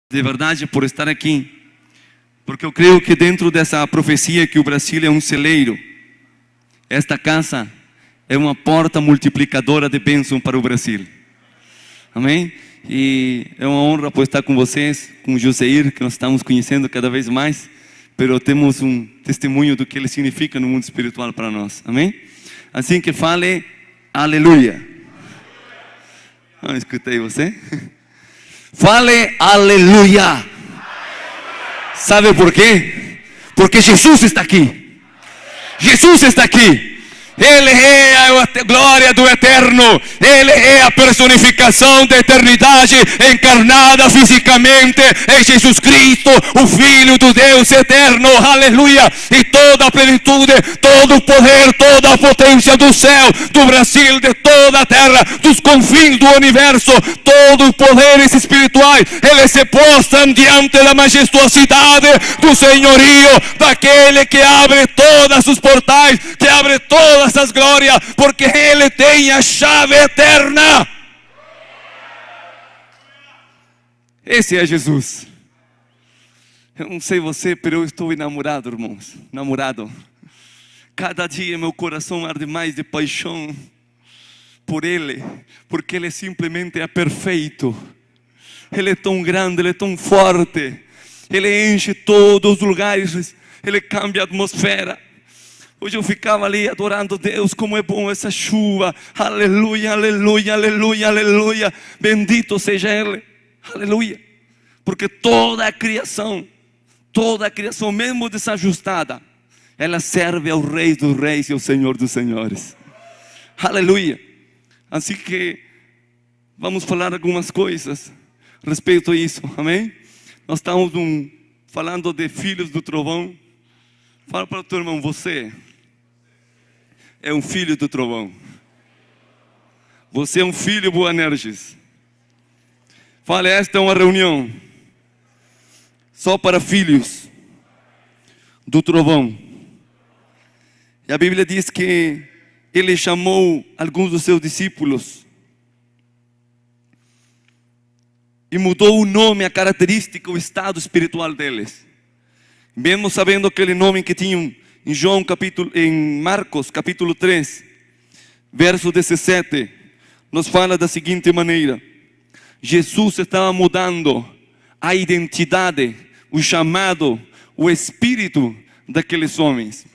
de verdade por estar aqui, porque eu creio que dentro dessa profecia que o Brasil é um celeiro, esta casa é uma porta multiplicadora de bênção para o Brasil. Amém? E é uma honra por estar com vocês, com o Joseir, que nós estamos conhecendo cada vez mais, mas temos um testemunho do que ele significa no mundo espiritual para nós. Amém? Assim que fale, aleluia. Não escutei você? Fale aleluia. Sabe por quê? Porque Jesus está aqui. Jesus está aqui. Ele é a glória do eterno. Ele é a personificação da eternidade encarnada fisicamente em Jesus Cristo, o Filho do Deus eterno. Aleluia. E toda a plenitude, todo o poder, toda a potência do céu, do Brasil, de toda a terra, dos confins do universo, todos os poderes espirituais, eles se postram diante da majestuosidade do senhorio daquele que abre todos os portais, que abre todas as glórias, porque ele tem a chave eterna. Esse é Jesus. Eu não sei você, mas eu estou enamorado, irmãos. Namorado. Cada dia meu coração arde mais de paixão por Ele, porque Ele simplesmente é perfeito. Ele é tão grande, Ele é tão forte. Ele enche todos os lugares. Ele cambia a atmosfera. Hoje eu ficava ali adorando Deus, como é bom essa chuva. Aleluia, aleluia, aleluia, aleluia. Bendito seja Ele. Aleluia. Porque toda a criação, mesmo desajustada, ela serve ao Rei dos Reis e ao Senhor dos Senhores. Aleluia. Assim que vamos falar algumas coisas a respeito disso. Amém? Nós estamos falando de filhos do trovão. Fala para o teu irmão, você é um filho do trovão. Você é um filho Boanerges. Fala, esta é uma reunião só para filhos do trovão. E a Bíblia diz que Ele chamou alguns dos seus discípulos e mudou o nome, a característica, o estado espiritual deles. Mesmo sabendo aquele nome que tinham em Marcos capítulo 3, verso 17, nos fala da seguinte maneira: Jesus estava mudando a identidade, o chamado, o espírito daqueles homens.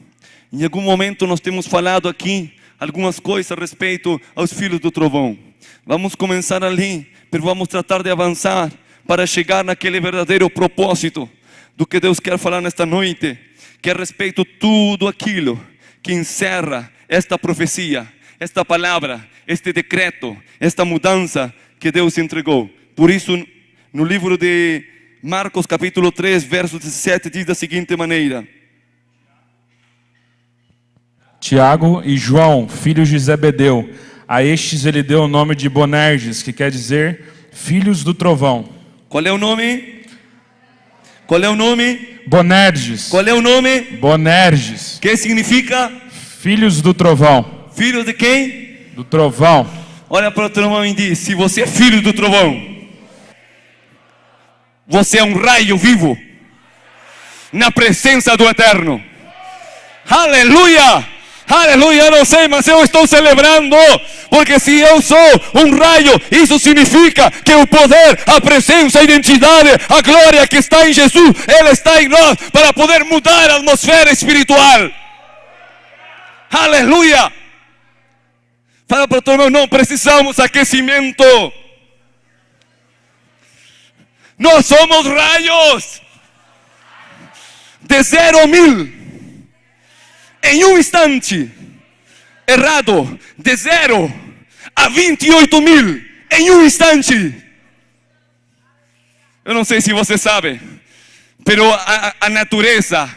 Em algum momento nós temos falado aqui algumas coisas a respeito aos filhos do trovão. Vamos começar ali, mas vamos tratar de avançar para chegar naquele verdadeiro propósito do que Deus quer falar nesta noite, que é a respeito de tudo aquilo que encerra esta profecia, esta palavra, este decreto, esta mudança que Deus entregou. Por isso, no livro de Marcos capítulo 3, verso 17, diz da seguinte maneira: Tiago e João, filhos de Zebedeu, a estes ele deu o nome de Boanerges, que quer dizer filhos do trovão. Qual é o nome? Qual é o nome? Boanerges. Qual é o nome? Boanerges. Que significa? Filhos do trovão. Filho de quem? Do trovão. Olha para o trovão e diz: se você é filho do trovão, você é um raio vivo na presença do Eterno. Aleluia! Aleluia, eu não sei, mas eu estou celebrando, porque se eu sou um raio, isso significa que o poder, a presença, a identidade, a glória que está em Jesus, Ele está em nós para poder mudar a atmosfera espiritual. Aleluia! Fala para o teu irmão, não precisamos aquecimento. Nós somos raios de 0 a 1000 em um instante. Errado, de 0 a 28.000 em um instante. Eu não sei se você sabe, mas a natureza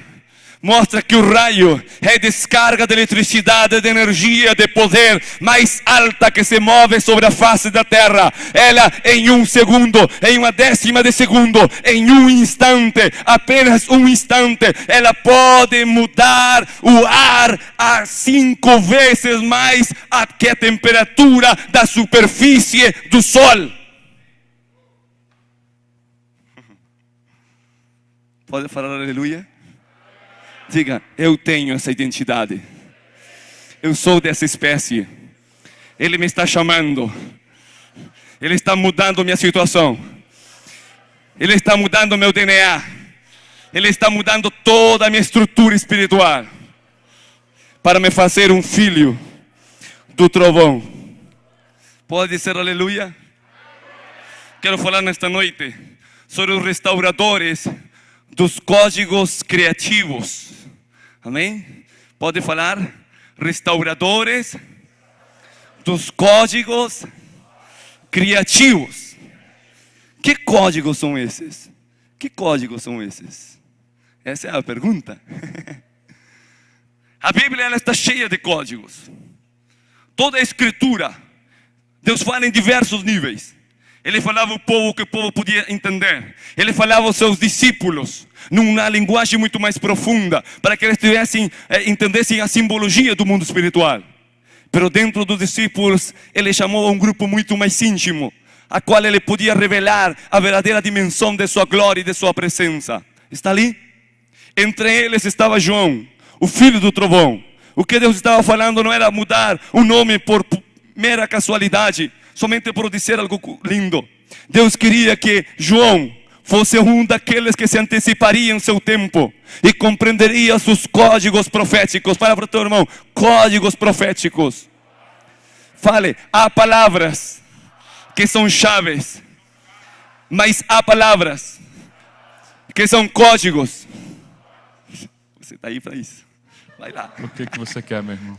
mostra que o raio é a descarga de eletricidade, de energia, de poder mais alta que se move sobre a face da terra. Ela em um segundo, em uma décima de segundo, em um instante, apenas um instante, ela pode mudar o ar a 5 vezes mais que a temperatura da superfície do sol. Pode falar aleluia? Diga, eu tenho essa identidade. Eu sou dessa espécie. Ele me está chamando. Ele está mudando minha situação. Ele está mudando meu DNA. Ele está mudando toda a minha estrutura espiritual. Para me fazer um filho do trovão. Pode dizer aleluia? Quero falar nesta noite sobre os restauradores dos códigos criativos. Amém? Pode falar? Restauradores dos códigos criativos. Que códigos são esses? Que códigos são esses? Essa é a pergunta. A Bíblia ela está cheia de códigos. Toda a escritura, Deus fala em diversos níveis. Ele falava ao povo que o povo podia entender. Ele falava aos seus discípulos numa linguagem muito mais profunda, para que eles entendessem a simbologia do mundo espiritual. Mas dentro dos discípulos, ele chamou a um grupo muito mais íntimo, a qual ele podia revelar a verdadeira dimensão de sua glória e de sua presença. Está ali? Entre eles estava João, o filho do trovão. O que Deus estava falando não era mudar o nome por mera casualidade, somente por dizer algo lindo. Deus queria que João fosse um daqueles que se antecipariam seu tempo e compreenderia seus códigos proféticos. Fala para o teu irmão, códigos proféticos. Fale, há palavras que são chaves, mas há palavras que são códigos. Você está aí para isso? Vai lá. O que você quer, meu irmão?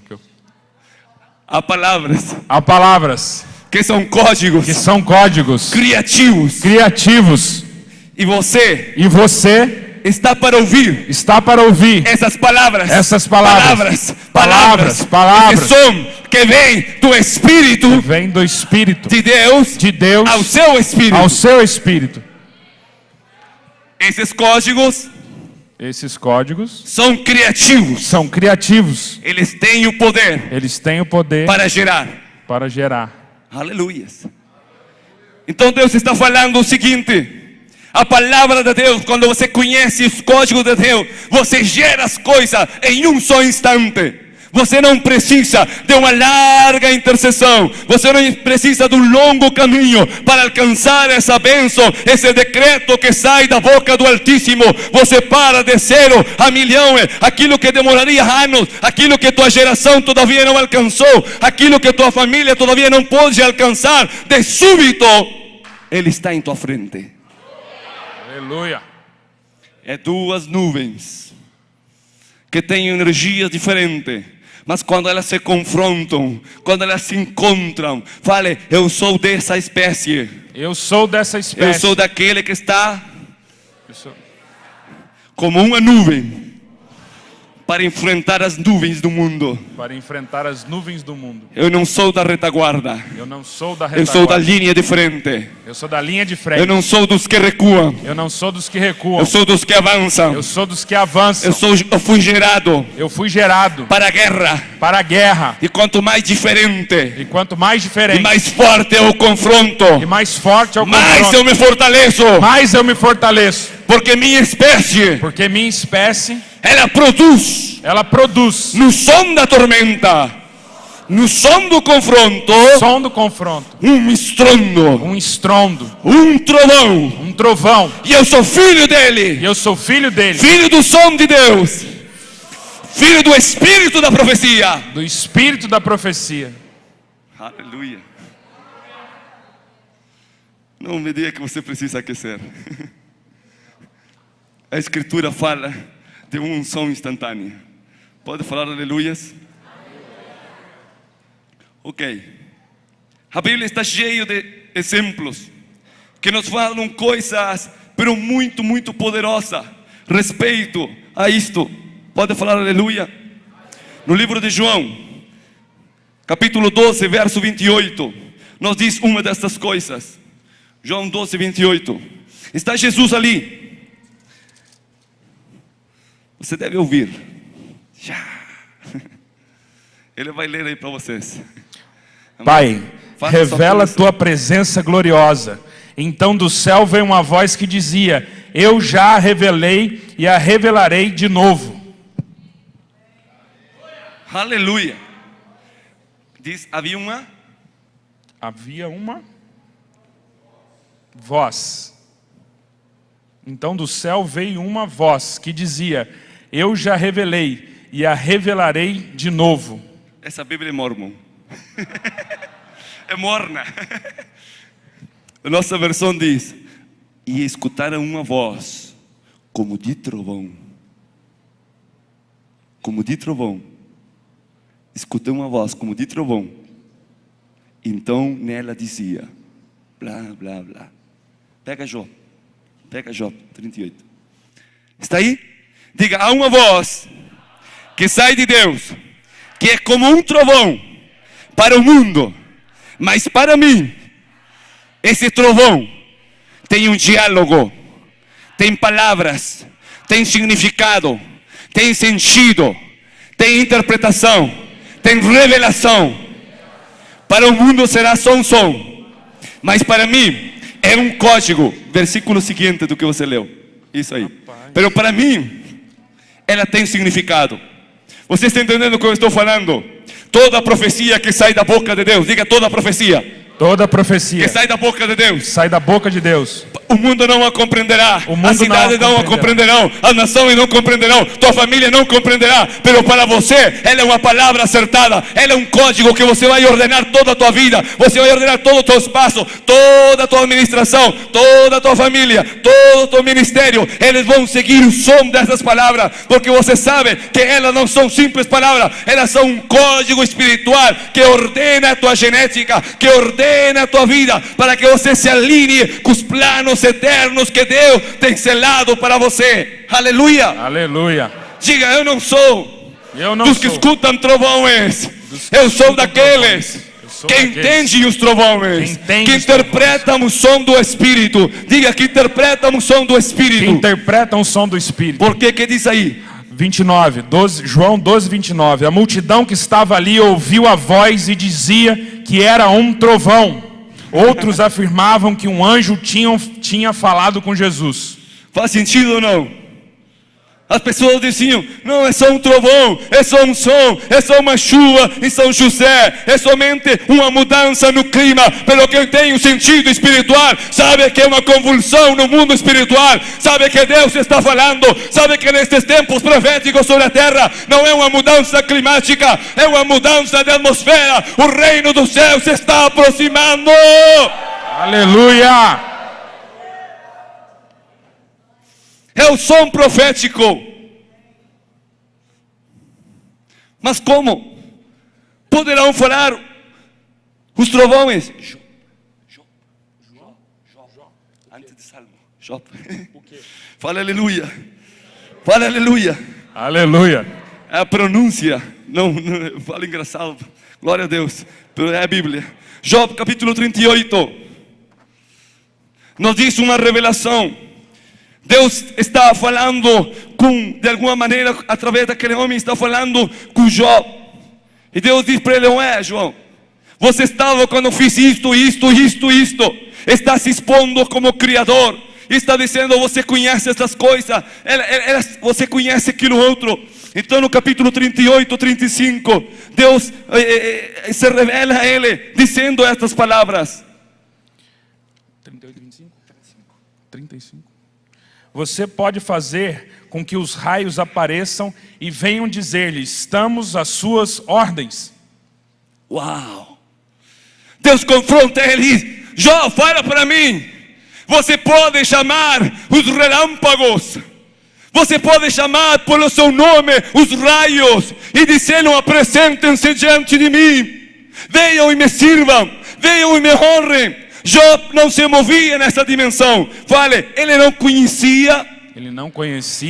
Há palavras. Há palavras que são códigos. Que são códigos criativos. Criativos. E você está para ouvir essas palavras. Essas palavras. Que vem do Espírito. De Deus. Ao seu Espírito. Esses códigos são criativos. Eles têm o poder para gerar. Aleluia. Então Deus está falando o seguinte: a palavra de Deus, quando você conhece os códigos de Deus, você gera as coisas em um só instante. Você não precisa de uma larga intercessão. Você não precisa de um longo caminho para alcançar essa bênção, esse decreto que sai da boca do Altíssimo. Você para de 0 a milhão, aquilo que demoraria anos, aquilo que tua geração todavia não alcançou, aquilo que tua família todavia não pode alcançar. De súbito, Ele está em tua frente. Aleluia. É duas nuvens que têm energias diferentes, mas quando elas se confrontam, quando elas se encontram, fale, eu sou dessa espécie. Eu sou daquele que está como uma nuvem para enfrentar as nuvens do mundo. Eu não sou da retaguarda. Eu sou da linha de frente. Eu não sou dos que recuam. Eu sou dos que avançam. Eu fui gerado para a guerra. E quanto mais diferente, e mais forte é o confronto, mais eu me fortaleço. Porque minha espécie, ela produz no som da tormenta, no som do confronto, um estrondo, um trovão. E eu sou filho dele. Filho do som de Deus. Filho do Espírito da profecia. Aleluia. Não me diga que você precisa aquecer. A Escritura fala de uma unção instantânea. Pode falar aleluias? Ok. A Bíblia está cheia de exemplos que nos falam coisas, pero muito, muito poderosas respeito a isto. Pode falar aleluia? No livro de João, capítulo 12, verso 28, nos diz uma dessas coisas. João 12, 28. Está Jesus ali. Você deve ouvir. Ele vai ler aí para vocês. Pai, revela tua presença gloriosa. Então do céu veio uma voz que dizia: eu já a revelei e a revelarei de novo. Aleluia. Diz, havia uma voz. Então do céu veio uma voz que dizia, eu já revelei e a revelarei de novo. Essa Bíblia é mormon. É morna. A nossa versão diz, e escutaram uma voz como de trovão. Como de trovão. Escutei uma voz como de trovão. Então nela dizia, blá, blá, blá. Pega Jó 38. Está aí? Diga, há uma voz que sai de Deus, que é como um trovão para o mundo, mas para mim, esse trovão tem um diálogo, tem palavras, tem significado, tem sentido, tem interpretação, tem revelação. Para o mundo será só um som, mas para mim é um código. Versículo seguinte do que você leu. Isso aí. Pero para mim, ela tem significado. Você está entendendo o que eu estou falando? Toda profecia que sai da boca de Deus, diga toda profecia. Toda profecia Que sai da boca de Deus. sai da boca de Deus. O mundo não a compreenderá, O mundo a cidade não a compreenderão, a nação não compreenderão, tua família não compreenderá, pero para você, ela é uma palavra acertada, ela é um código que você vai ordenar toda a tua vida, você vai ordenar todo o teu espaço, toda a tua administração, toda a tua família, todo o teu ministério, eles vão seguir o som dessas palavras, porque você sabe que elas não são simples palavras, elas são um código espiritual que ordena a tua genética, que ordena a tua vida, para que você se alinhe com os planos eternos que Deus tem selado para você. Aleluia. Aleluia. Diga, eu não sou dos que escutam trovões, eu sou daqueles que entendem os trovões, que interpretam o som do Espírito. Diga, que interpretam o som do Espírito. Que interpretam o som do Espírito. Por que diz aí? 29, João 12, 29. A multidão que estava ali ouviu a voz e dizia que era um trovão. Outros afirmavam que um anjo tinha falado com Jesus. Faz sentido ou não? As pessoas diziam, não, é só um trovão, é só um som, é só uma chuva em São José, é somente uma mudança no clima. Pelo que tem um sentido espiritual, sabe que é uma convulsão no mundo espiritual, sabe que Deus está falando, sabe que nestes tempos proféticos sobre a terra, não é uma mudança climática, é uma mudança de atmosfera. O reino dos céus se está aproximando. Aleluia. É o som profético. Mas como poderão falar os trovões? Antes de Salmo. Fala aleluia. Fala aleluia. Aleluia. É a pronúncia. Não fala engraçado. Glória a Deus. É a Bíblia. Jó capítulo 38. Nos diz uma revelação. Deus está falando de alguma maneira, através daquele homem, está falando com Jó. E Deus diz para ele, ué, João, você estava quando eu fiz isto. Está se expondo como Criador. Está dizendo, você conhece essas coisas, você conhece aquilo outro. Então no capítulo 38, 35, Deus se revela a ele, dizendo estas palavras. 38, 25? 35. Você pode fazer com que os raios apareçam e venham dizer-lhe, estamos às suas ordens. Uau! Deus confronta ele e diz, Jó, fala para mim, você pode chamar os relâmpagos, você pode chamar pelo seu nome os raios e dizer, apresentem-se diante de mim, venham e me sirvam, venham e me honrem. Jó não se movia nessa dimensão. Fale, ele não conhecia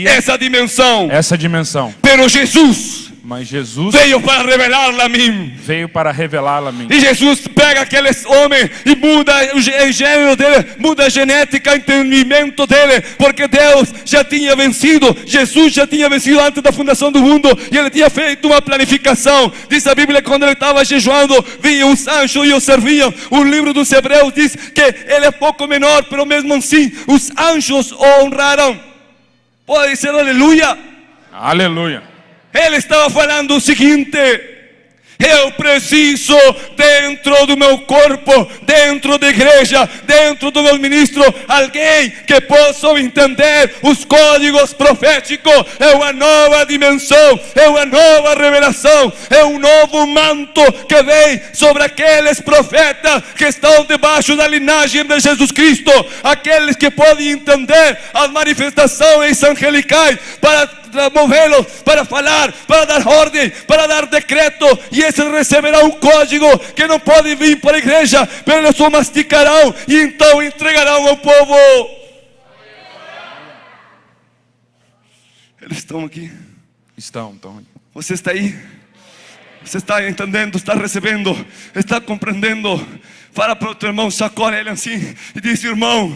essa dimensão. Pero Jesus Mas Jesus veio para revelar-la a mim. veio para revelá-la a mim. E Jesus pega aqueles homens e muda o gênero dele, muda a genética, o entendimento dele, porque Deus já tinha vencido, Jesus já tinha vencido antes da fundação do mundo, e ele tinha feito uma planificação. Diz a Bíblia que quando ele estava jejuando, vinham os anjos e o serviam. O livro dos Hebreus diz que ele é pouco menor, mas mesmo assim os anjos o honraram. Pode dizer aleluia? Aleluia. Ele estava falando o seguinte: eu preciso, dentro do meu corpo, dentro da igreja, dentro do meu ministro, alguém que possa entender os códigos proféticos. É uma nova dimensão, é uma nova revelação, é um novo manto que vem sobre aqueles profetas que estão debaixo da linhagem de Jesus Cristo, aqueles que podem entender as manifestações angelicais para movê-los, para falar, para dar ordem, para dar decreto, e esses receberão um código que não pode vir para a igreja, mas eles o masticarão e então entregarão ao povo. Eles estão aqui? Estão. Você está aí? Você está entendendo, está recebendo, está compreendendo? Fala para o teu irmão, sacode ele assim e diz: irmão,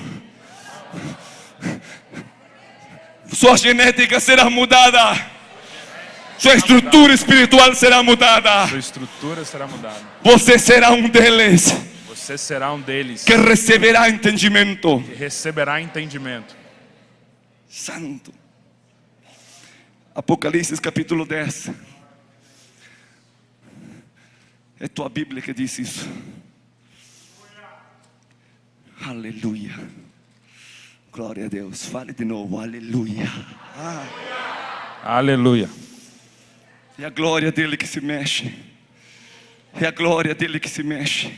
sua genética será mudada, sua estrutura espiritual será mudada. Sua estrutura será mudada. Você será um deles. Você será um deles Que receberá entendimento. que receberá entendimento. Santo. Apocalipse capítulo 10. É tua Bíblia que diz isso. Aleluia. Glória a Deus. Fale de novo. Aleluia. Aleluia. É a glória dele que se mexe. É a glória dele que se mexe.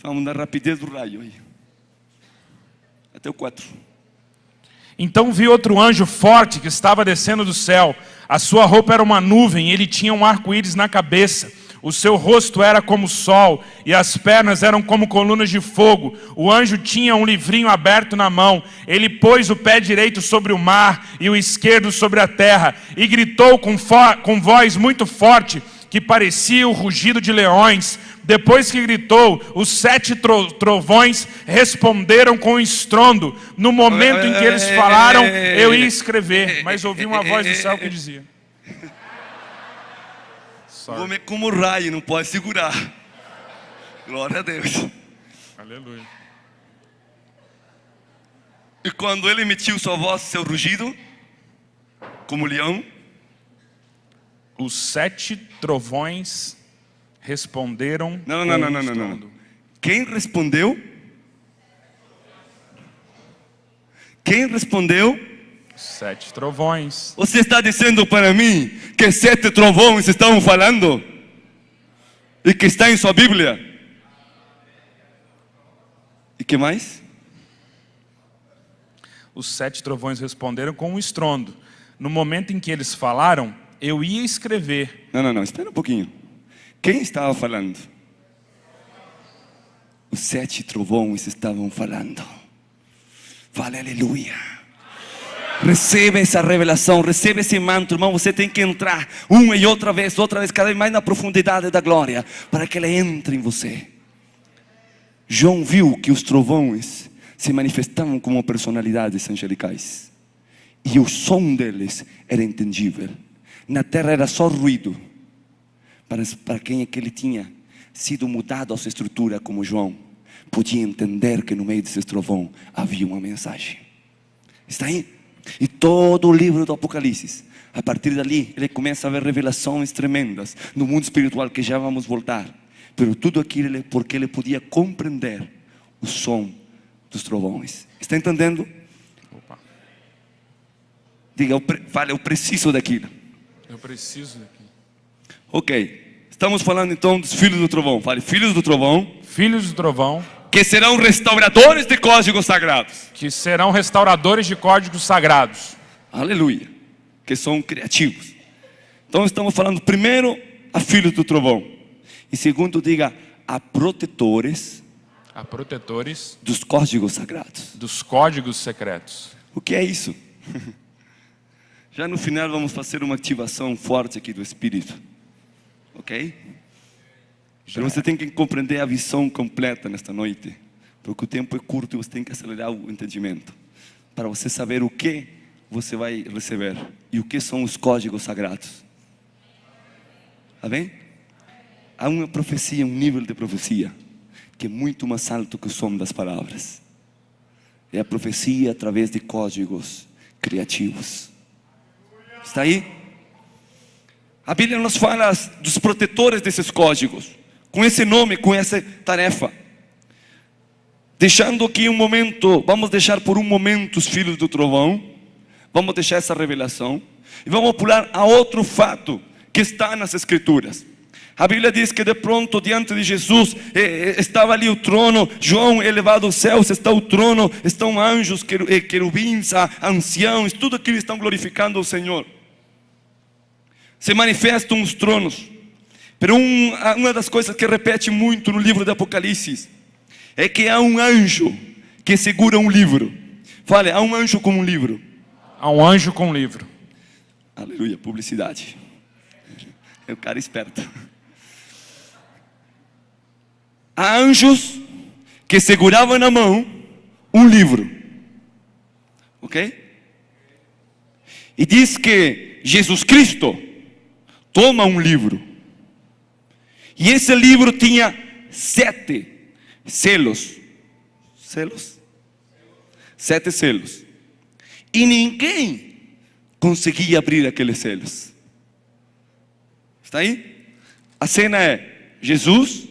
Vamos na rapidez do raio aí. Até o 4. Então vi outro anjo forte que estava descendo do céu. A sua roupa era uma nuvem e ele tinha um arco-íris na cabeça. O seu rosto era como o sol e as pernas eram como colunas de fogo. O anjo tinha um livrinho aberto na mão. Ele pôs o pé direito sobre o mar e o esquerdo sobre a terra e gritou com voz muito forte, que parecia o rugido de leões. Depois que gritou, os 7 trovões responderam com estrondo. No momento em que eles falaram, eu ia escrever, mas ouvi uma voz do céu que dizia: O homem como raio, não pode segurar. Glória a Deus. Aleluia. E quando ele emitiu sua voz, seu rugido, como leão, os 7 trovões responderam Não. com estrondo. Quem respondeu? Quem respondeu? 7 trovões. Você está dizendo para mim que 7 trovões estão falando? E que está em sua Bíblia? E que mais? Os 7 trovões responderam com um estrondo. No momento em que eles falaram, eu ia escrever. Não, espera um pouquinho. Quem estava falando? Os 7 trovões estavam falando. Fale aleluia. Receba essa revelação, receba esse manto, irmão. Você tem que entrar uma e outra vez, cada vez mais na profundidade da glória, para que ela entre em você. João viu que os trovões se manifestavam como personalidades angelicais, e o som deles era entendível. Na terra era só ruído. Para quem é que ele tinha sido mudado a sua estrutura, como João, podia entender que no meio desse trovão havia uma mensagem. Está aí? E todo o livro do Apocalipse, a partir dali, ele começa a ver revelações tremendas no mundo espiritual, que já vamos voltar. Pero tudo aquilo porque ele podia compreender o som dos trovões. Está entendendo? Opa. Diga, fale, eu preciso daquilo. Eu preciso daqui. Ok, estamos falando então dos filhos do trovão. Fale, filhos do trovão. Filhos do trovão, Que serão restauradores de códigos sagrados. que serão restauradores de códigos sagrados. Aleluia. Que são criativos. Então estamos falando primeiro a filhos do trovão. E segundo, diga, a protetores A protetores dos códigos sagrados. dos códigos secretos. O que é isso? Já no final vamos fazer uma ativação forte aqui do Espírito. Ok? Mas você tem que compreender a visão completa nesta noite. Porque o tempo é curto e você tem que acelerar o entendimento. Para você saber o que você vai receber. E o que são os códigos sagrados. Amém? Há uma profecia, um nível de profecia que é muito mais alto que o som das palavras. É a profecia através de códigos criativos. Está aí? A Bíblia nos fala dos protetores desses códigos, com esse nome, com essa tarefa. Deixando aqui um momento, vamos deixar por um momento os filhos do trovão, vamos deixar essa revelação, e vamos pular a outro fato que está nas Escrituras. A Bíblia diz que de pronto diante de Jesus estava ali o trono. João elevado aos céus, está o trono, estão anjos, querubins, anciãos, tudo aquilo estão glorificando ao Senhor. Se manifestam os tronos. Mas uma das coisas que repete muito no livro de Apocalipse é que há um anjo que segura um livro. Fale, há um anjo com um livro. Há um anjo com um livro. Aleluia, publicidade. É o cara esperto. Há anjos que seguravam na mão um livro. Ok? E diz que Jesus Cristo toma um livro. E esse livro tinha 7 selos. Selos? 7 selos. E ninguém conseguia abrir aqueles selos. Está aí? A cena é Jesus,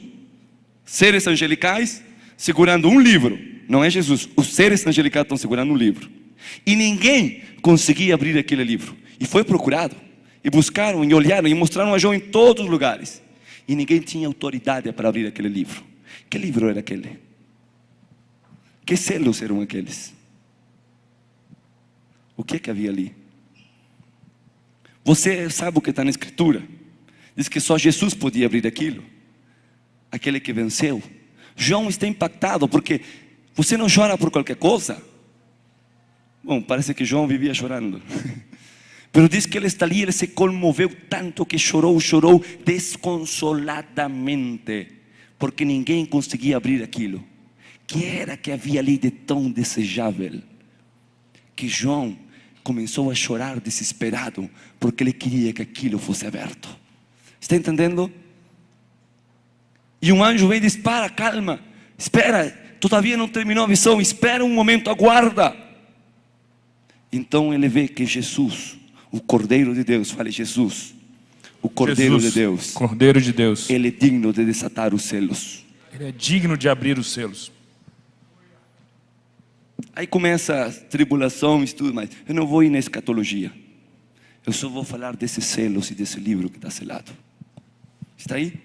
seres angelicais, segurando um livro. Não é Jesus, os seres angelicais estão segurando um livro. E ninguém conseguia abrir aquele livro. E foi procurado. E buscaram, e olharam, e mostraram a João em todos os lugares. E ninguém tinha autoridade para abrir aquele livro. Que livro era aquele? Que selos eram aqueles? O que é que havia ali? Você sabe o que está na Escritura? Diz que só Jesus podia abrir aquilo. Aquele que venceu. João está impactado porque você não chora por qualquer coisa. Bom, parece que João vivia chorando. Mas diz que ele está ali, ele se comoveu tanto que chorou desconsoladamente, porque ninguém conseguia abrir aquilo. Que era que havia ali de tão desejável, que João começou a chorar desesperado, porque ele queria que aquilo fosse aberto. Está entendendo? E um anjo vem e diz: para, calma, espera, todavia não terminou a visão, espera um momento, aguarda. Então ele vê que Jesus, o Cordeiro de Deus, fale Jesus, o Cordeiro de Deus, Cordeiro de Deus, ele é digno de desatar os selos. ele é digno de abrir os selos. Aí começa a tribulação e tudo mais. Eu não vou ir na escatologia. Eu só vou falar desses selos e desse livro que está selado. Está aí?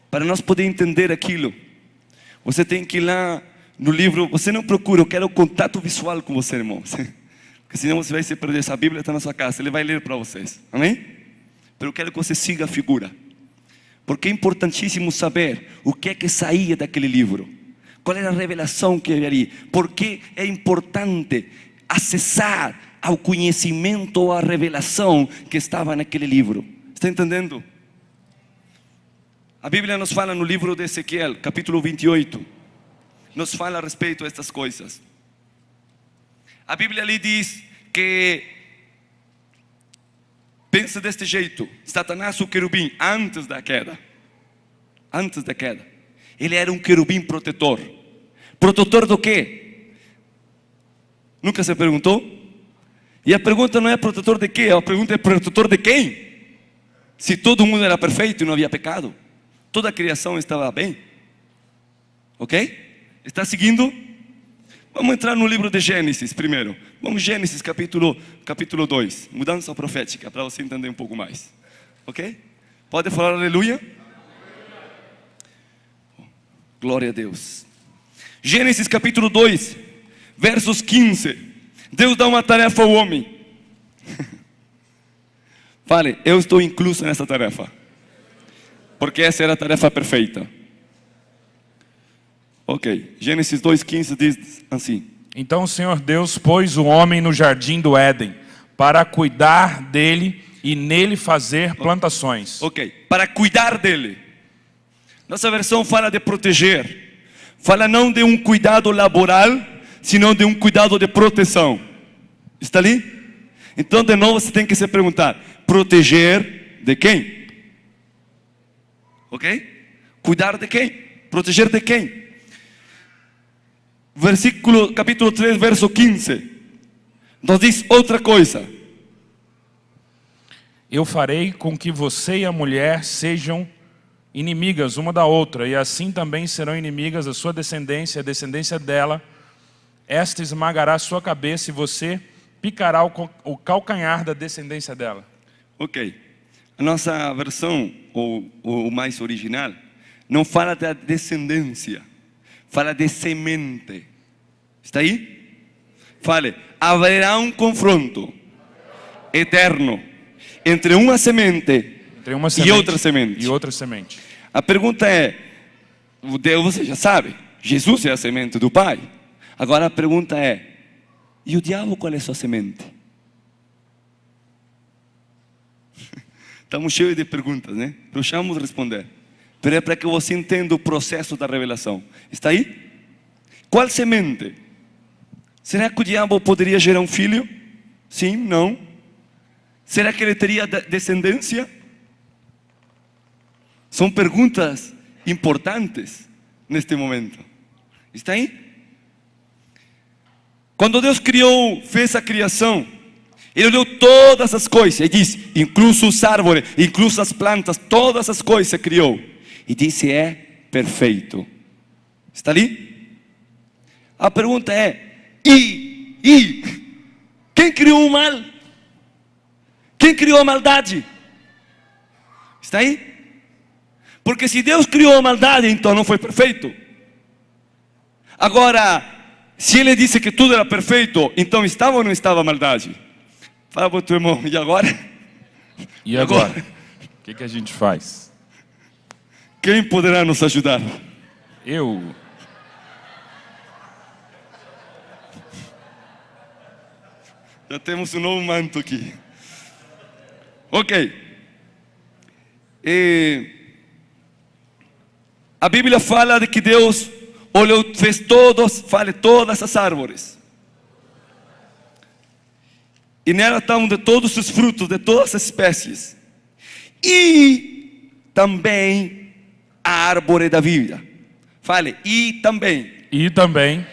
Para nós poder entender aquilo, você tem que ir lá no livro. Você não procura, eu quero contato visual com você, irmão. Porque senão você vai se perder. Essa Bíblia está na sua casa, ele vai ler para vocês. Amém? Mas eu quero que você siga a figura. Porque é importantíssimo saber o que é que saía daquele livro. Qual era a revelação que havia ali? Porque é importante acessar ao conhecimento ou à revelação que estava naquele livro. Está entendendo? A Bíblia nos fala no livro de Ezequiel, capítulo 28. Nos fala a respeito destas coisas. A Bíblia ali diz que, pensa deste jeito: Satanás, o querubim, antes da queda, ele era um querubim protetor. Protetor do quê? Nunca se perguntou? E a pergunta não é protetor de quê? A pergunta é protetor de quem? Se todo mundo era perfeito e não havia pecado, toda a criação estava bem. Ok? Está seguindo? Vamos entrar no livro de Gênesis primeiro. Vamos, Gênesis capítulo 2. Mudança profética, para você entender um pouco mais. Ok? Pode falar aleluia? Glória a Deus. Gênesis capítulo 2, versos 15. Deus dá uma tarefa ao homem. Fale, eu estou incluso nessa tarefa, porque essa era a tarefa perfeita. Ok, Gênesis 2,15 diz assim: Então o Senhor Deus pôs o homem no jardim do Éden, para cuidar dele e nele fazer plantações. Ok, para cuidar dele. Nossa versão fala de proteger. Fala não de um cuidado laboral, senão de um cuidado de proteção. Está ali? Então, de novo, você tem que se perguntar: proteger de quem? Ok? Cuidar de quem? Proteger de quem? Capítulo 3, verso 15. Nos diz outra coisa. Eu farei com que você e a mulher sejam inimigas uma da outra, e assim também serão inimigas a sua descendência e a descendência dela. Esta esmagará a sua cabeça e você picará o calcanhar da descendência dela. Ok. A nossa versão, ou o mais original, não fala da descendência, fala de semente. Está aí? Fale, haverá um confronto eterno entre uma semente e outra semente. E outra semente. A pergunta é, você já sabe, Jesus é a semente do Pai. Agora a pergunta é, e o diabo qual é a sua semente? Estamos cheios de perguntas, né? Vamos responder. Mas é para que você entenda o processo da revelação. Está aí? Qual semente? Será que o diabo poderia gerar um filho? Sim, não. Será que ele teria descendência? São perguntas importantes neste momento. Está aí? Quando Deus fez a criação, Ele olhou todas as coisas e disse, incluso os árvores, incluso as plantas, todas as coisas criou. E disse, é perfeito. Está ali? A pergunta é, quem criou o mal? Quem criou a maldade? Está aí? Porque se Deus criou a maldade, então não foi perfeito. Agora, se Ele disse que tudo era perfeito, então estava ou não estava a maldade? Fala para o teu irmão, e agora? E agora? O que a gente faz? Quem poderá nos ajudar? Eu. Já temos um novo manto aqui. Ok. A Bíblia fala de que Deus olhou, fez todas as árvores. E nela estavam de todos os frutos, de todas as espécies. E também a árvore da vida. Fale, e também. E também.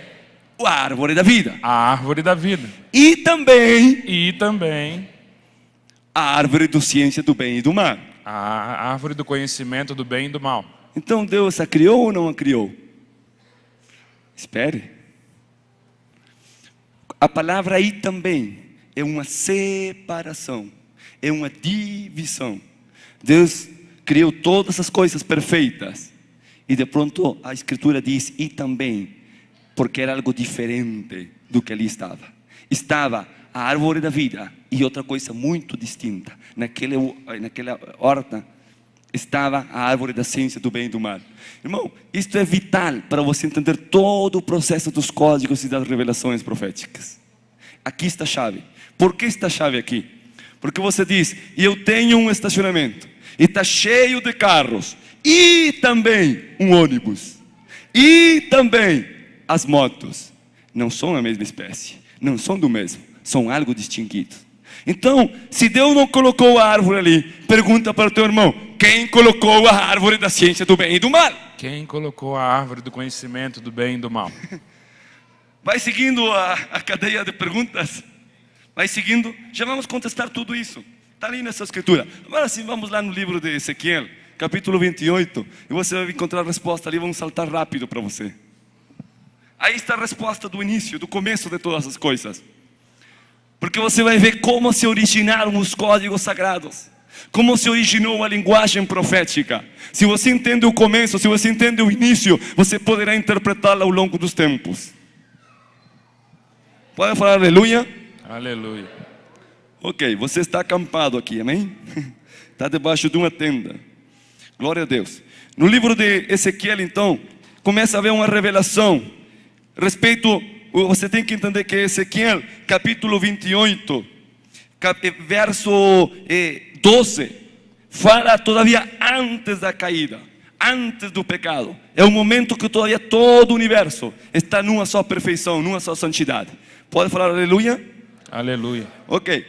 A árvore da vida. A árvore da vida. E também. E também. A árvore da ciência do bem e do mal. A árvore do conhecimento do bem e do mal. Então Deus a criou ou não a criou? Espere. A palavra aí também é uma separação, é uma divisão. Deus criou todas as coisas perfeitas e de pronto a Escritura diz e também, porque era algo diferente do que ali estava. Estava a árvore da vida e outra coisa muito distinta. Naquela horta estava a árvore da ciência do bem e do mal. Irmão, isto é vital para você entender todo o processo dos códigos e das revelações proféticas. Aqui está a chave. Por que está a chave aqui? Porque você diz, e eu tenho um estacionamento, e está cheio de carros, e também um ônibus, e também as motos. Não são a mesma espécie, não são do mesmo, são algo distinguido. Então, se Deus não colocou a árvore ali, pergunta para o teu irmão, quem colocou a árvore da ciência do bem e do mal? Quem colocou a árvore do conhecimento do bem e do mal? Vai seguindo a cadeia de perguntas. Vai seguindo, já vamos contestar tudo isso. Está ali nessa escritura. Agora sim, vamos lá no livro de Ezequiel, capítulo 28. E você vai encontrar a resposta ali, vamos saltar rápido para você. Aí está a resposta do início, do começo de todas as coisas. Porque você vai ver como se originaram os códigos sagrados. Como se originou a linguagem profética. Se você entende o começo, se você entende o início, você poderá interpretá-la ao longo dos tempos. Pode falar aleluia? Aleluia. Ok, você está acampado aqui, amém? Está debaixo de uma tenda. Glória a Deus. No livro de Ezequiel, então, começa a haver uma revelação. Respeito, você tem que entender que Ezequiel, capítulo 28, verso 12, fala todavia antes da caída, antes do pecado. É um momento que todavia todo o universo está numa só perfeição, numa só santidade. Pode falar aleluia? Aleluia. Ok.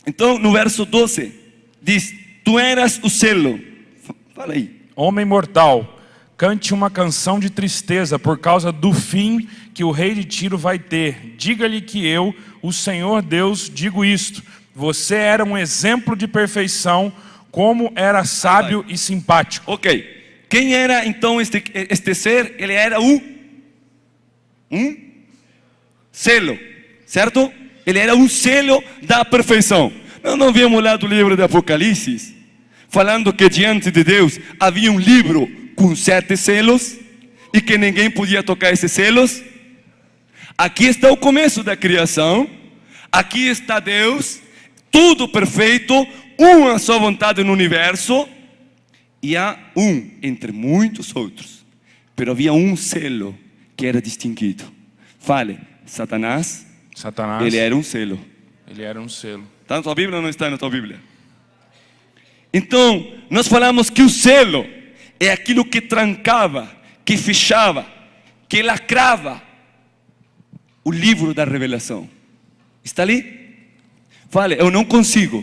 Então no verso 12 diz: tu eras o selo. Fala aí. Homem mortal, cante uma canção de tristeza por causa do fim que o rei de Tiro vai ter. Diga-lhe que eu, o Senhor Deus, digo isto: você era um exemplo de perfeição, como era sábio e simpático. Ok. Quem era então este ser? Ele era um selo, certo? Ele era um selo da perfeição. Nós não viemos lá do livro de Apocalipse, falando que diante de Deus havia um livro com 7 selos e que ninguém podia tocar esses selos? Aqui está o começo da criação. Aqui está Deus, tudo perfeito, uma só vontade no universo. E há entre muitos outros, pero havia um selo que era distinguido. Fale, Satanás, ele era um selo. Ele era um selo. Está na tua Bíblia ou não está na tua Bíblia? Então, nós falamos que o selo é aquilo que trancava, que fechava, que lacrava o livro da revelação. Está ali? Fale, eu não consigo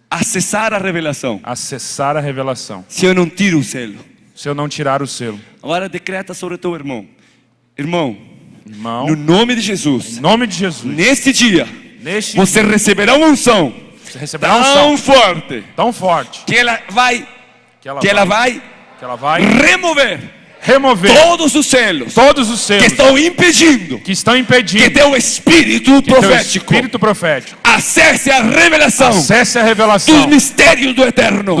acessar a revelação se eu não tiro o selo. Se eu não tirar o selo. Agora decreta sobre teu irmão. Irmão, no nome de Jesus, neste dia, você receberá uma unção tão forte que ela vai remover todos os selos que estão impedindo que teu espírito profético acesse a revelação dos mistérios do eterno.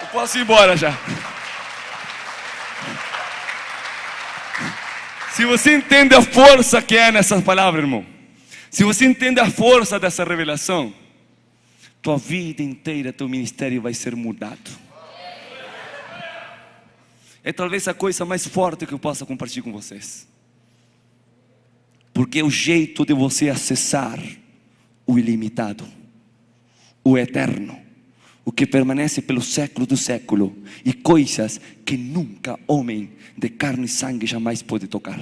Eu posso ir embora já. Se você entende a força que é nessas palavras, irmão, se você entende a força dessa revelação, tua vida inteira, teu ministério vai ser mudado. É talvez a coisa mais forte que eu possa compartilhar com vocês, porque é o jeito de você acessar o ilimitado, o eterno, o que permanece pelo século do século, e coisas que nunca homem de carne e sangue jamais pode tocar.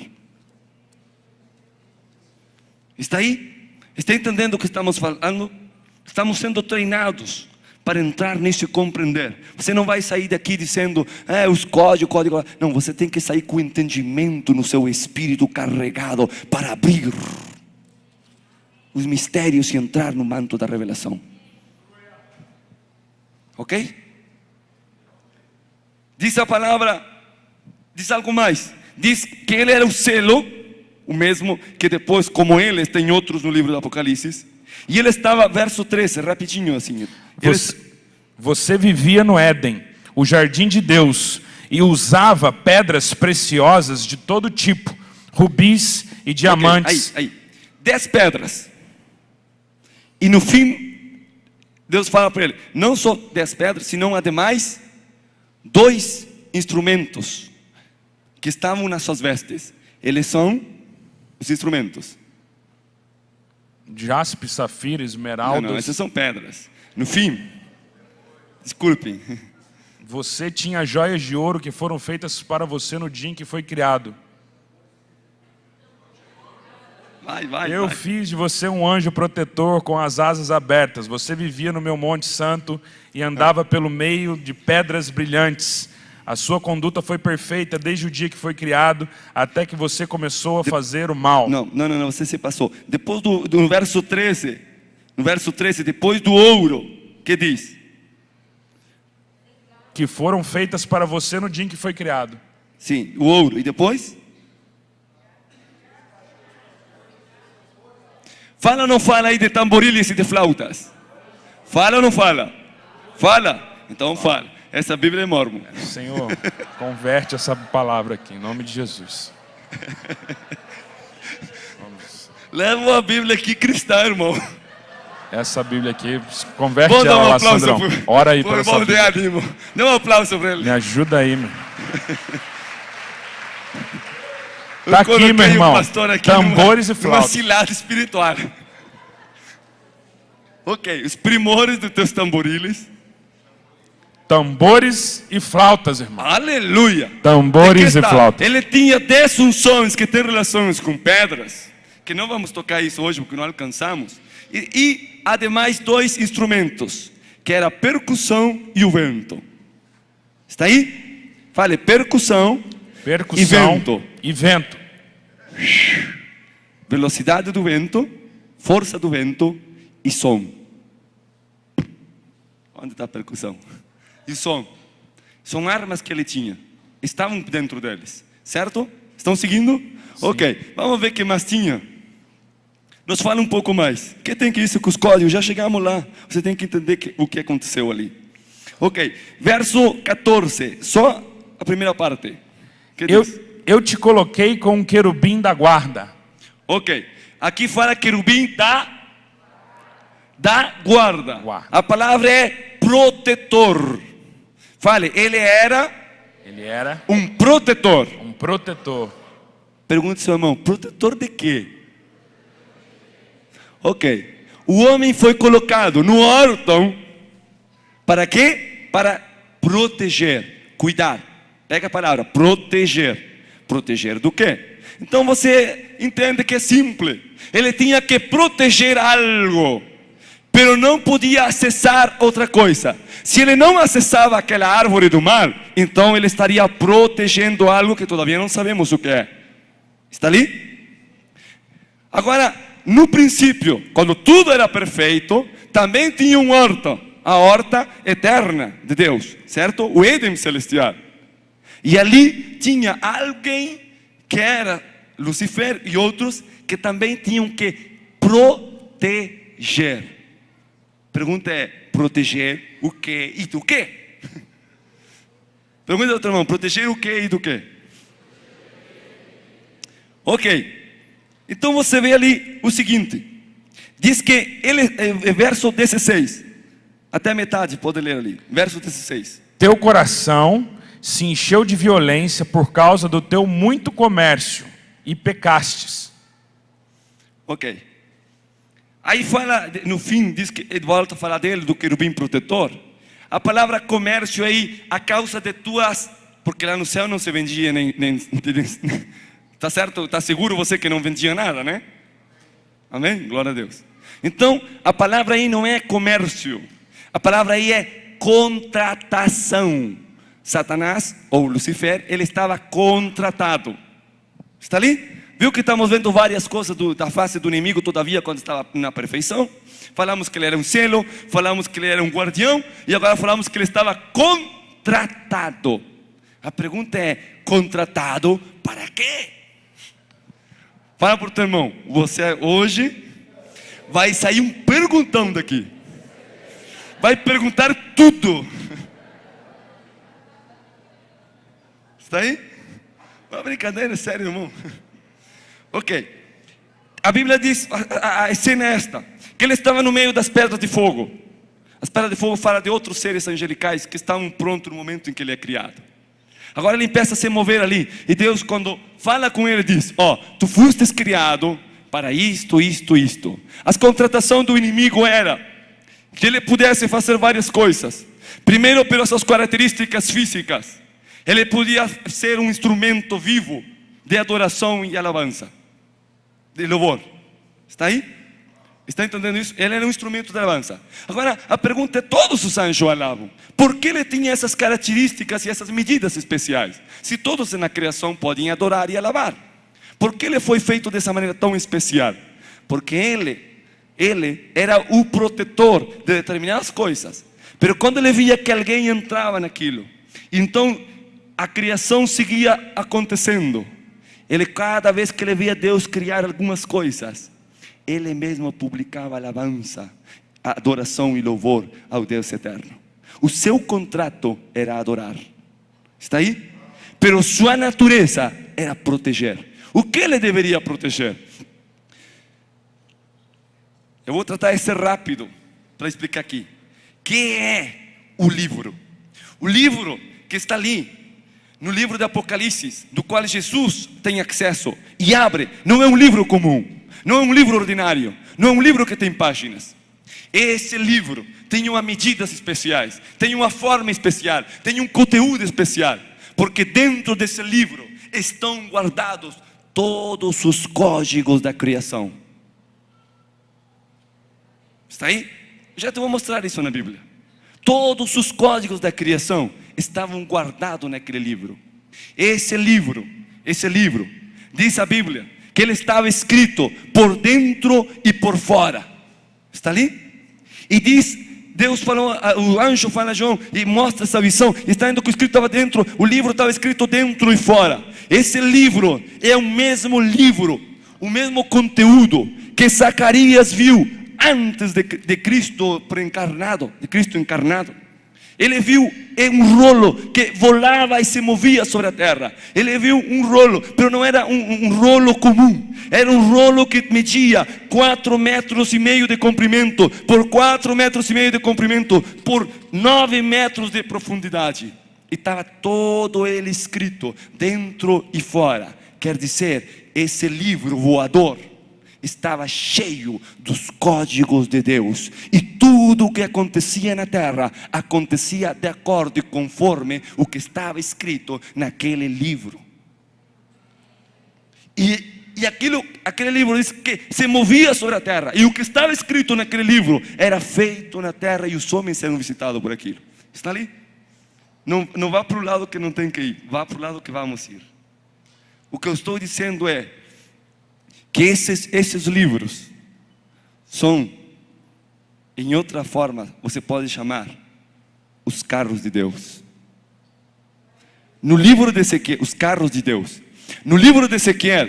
Está aí? Está entendendo o que estamos falando? Estamos sendo treinados para entrar nisso e compreender. Você não vai sair daqui dizendo os códigos. Não, você tem que sair com entendimento no seu espírito carregado para abrir os mistérios e entrar no manto da revelação. Ok? Diz a palavra, diz algo mais. Diz que ele era o selo, o mesmo que depois, como ele, tem outros no livro do Apocalipse. E ele estava, verso 13, rapidinho assim. Você vivia no Éden, o jardim de Deus, e usava pedras preciosas de todo tipo, rubis e diamantes. Aí. 10 pedras. E no fim, Deus fala para ele, não só 10 pedras, senão ademais 2 instrumentos que estavam nas suas vestes. Eles são os instrumentos. Jaspe, safira, esmeralda. Não, essas são pedras. No fim, desculpem. Você tinha joias de ouro que foram feitas para você no dia em que foi criado. Eu fiz de você um anjo protetor com as asas abertas. Você vivia no meu monte santo e andava pelo meio de pedras brilhantes. A sua conduta foi perfeita desde o dia que foi criado até que você começou a fazer o mal. Não, você se passou. Depois do verso 13, no verso 13, depois do ouro, que diz? Que foram feitas para você no dia em que foi criado. Sim, o ouro. E depois? Fala ou não fala aí de tamboriles e de flautas? Fala ou não fala? Fala? Então fala. Essa Bíblia é mormon. Senhor, converte essa palavra aqui, em nome de Jesus. Leva a Bíblia aqui cristã, irmão. Essa Bíblia aqui, converte ela lá, Sandrão. Ora aí para essa Bíblia. Dê um aplauso para ele. Me ajuda aí, meu. Tá aqui, coloquei meu irmão. o pastor aqui Tambores e numa flautas. cilada espiritual. Ok, os primores dos teus tamboriles. Tambores e flautas, irmão. Aleluia. Tambores Aqui e está. flautas. Ele tinha 10 unções que têm relações com pedras, que não vamos tocar isso hoje porque não alcançamos. E ademais 2 instrumentos, que era a percussão e o vento. Está aí? Fale, percussão Percussão e vento. e vento. Velocidade do vento, força do vento e som. Onde está a percussão? E o som. São armas que ele tinha. Estavam dentro deles. Certo? Estão seguindo? Sim. Ok. Vamos ver o que mais tinha. Nos fala um pouco mais. O que tem que isso com os códigos? Já chegamos lá. Você tem que entender o que aconteceu ali. Ok. Verso 14. Só a primeira parte. Que diz? Eu te coloquei com um querubim da guarda. Ok. Aqui fala querubim da guarda. A palavra é protetor. Fale, ele era um protetor. Um protetor. Pergunte seu irmão, protetor de quê? Ok. O homem foi colocado no órgão para quê? Para proteger, cuidar. Pega a palavra, proteger. Proteger do quê? Então você entende que é simples. Ele tinha que proteger algo, pero não podia acessar outra coisa. Se ele não acessava aquela árvore do mal, então ele estaria protegendo algo que todavia não sabemos o que é. Está ali? Agora, no princípio, quando tudo era perfeito, também tinha um horto, a horta eterna de Deus, certo? O Éden celestial. E ali tinha alguém que era Lucifer e outros que também tinham que proteger. Pergunta é, proteger o que e do que? Pergunta ao outro irmão, proteger o que e do que? Ok. Então você vê ali o seguinte. Diz que ele, verso 16. Até a metade, pode ler ali. Verso 16. Teu coração se encheu de violência por causa do teu muito comércio e pecastes. Ok. Aí fala, no fim, diz que ele volta a falar dele, do querubim protetor. A palavra comércio aí, a causa de tuas... Porque lá no céu não se vendia nem tá certo? Tá seguro você que não vendia nada, né? Amém? Glória a Deus. Então, a palavra aí não é comércio. A palavra aí é contratação. Satanás, ou Lucifer, ele estava contratado. Está ali? Viu que estamos vendo várias coisas da face do inimigo, todavia, quando estava na perfeição? Falamos que ele era um selo, falamos que ele era um guardião, e agora falamos que ele estava contratado. A pergunta é, contratado para quê? Fala para o teu irmão, você hoje vai sair um perguntão daqui. Vai perguntar tudo. Está aí? Uma brincadeira, sério, irmão. Ok. A Bíblia diz, a cena é esta, que ele estava no meio das pedras de fogo. As pedras de fogo falam de outros seres angelicais que estavam prontos no momento em que ele é criado. Agora ele começa a se mover ali. E Deus, quando fala com ele, diz, tu fostes criado para isto, isto, isto. As contratações do inimigo era que ele pudesse fazer várias coisas. Primeiro, pelas suas características físicas. Ele podia ser um instrumento vivo de adoração e alabança, de louvor. Está aí? Está entendendo isso? Ele era um instrumento de alabança. Agora, a pergunta é, todos os anjos alavam. Por que ele tinha essas características e essas medidas especiais? Se todos na criação podem adorar e alabar. Por que ele foi feito dessa maneira tão especial? Porque ele era o protetor de determinadas coisas. Mas quando ele via que alguém entrava naquilo, então a criação seguia acontecendo. Ele, cada vez que ele via Deus criar algumas coisas, ele mesmo publicava alabança, adoração e louvor ao Deus eterno. O seu contrato era adorar. Está aí? Pero sua natureza era proteger. O que ele deveria proteger? Eu vou tratar de ser rápido para explicar aqui. Que é o livro? O livro que está ali no livro de Apocalipse, do qual Jesus tem acesso e abre. Não é um livro comum, não é um livro ordinário, não é um livro que tem páginas. Esse livro tem uma medidas especiais, tem uma forma especial, tem um conteúdo especial, porque dentro desse livro estão guardados todos os códigos da criação. Está aí? Já te vou mostrar isso na Bíblia. Todos os códigos da criação estavam guardados naquele livro. Esse livro, diz a Bíblia, que ele estava escrito por dentro e por fora. Está ali? E diz, Deus falou, o anjo fala a João e mostra essa visão. Está indo que o escrito estava dentro, o livro estava escrito dentro e fora. Esse livro é o mesmo livro, o mesmo conteúdo que Zacarias viu antes de Cristo preencarnado, de Cristo encarnado. Ele viu um rolo que volava e se movia sobre a terra. Ele viu um rolo, mas não era um rolo comum. Era um rolo que media 4,5 metros de comprimento, por 4,5 metros de comprimento, por 9 metros de profundidade. E estava todo ele escrito, dentro e fora. Quer dizer, esse livro voador estava cheio dos códigos de Deus, e tudo o que acontecia na terra acontecia de acordo e conforme o que estava escrito naquele livro. E aquele livro diz que se movia sobre a terra, e o que estava escrito naquele livro era feito na terra, e os homens eram visitados por aquilo. Está ali? Não vá para o lado que não tem que ir, vá para o lado que vamos ir. O que eu estou dizendo é que esses livros são, em outra forma, você pode chamar os carros de Deus. No livro de Ezequiel, os carros de Deus. No livro de Ezequiel,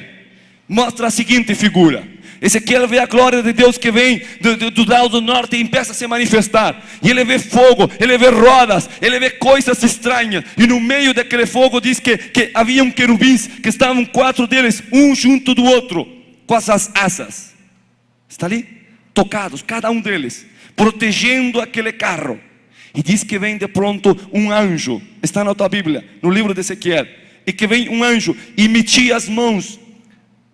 mostra a seguinte figura. Ezequiel vê a glória de Deus que vem do lado do norte e começa a se manifestar. E ele vê fogo, ele vê rodas, ele vê coisas estranhas. E no meio daquele fogo diz que havia querubins, que estavam 4 deles, um junto do outro, com as asas. Está ali? Tocados, cada um deles, protegendo aquele carro. E diz que vem de pronto um anjo. Está na tua Bíblia, no livro de Ezequiel. E que vem um anjo e metia as mãos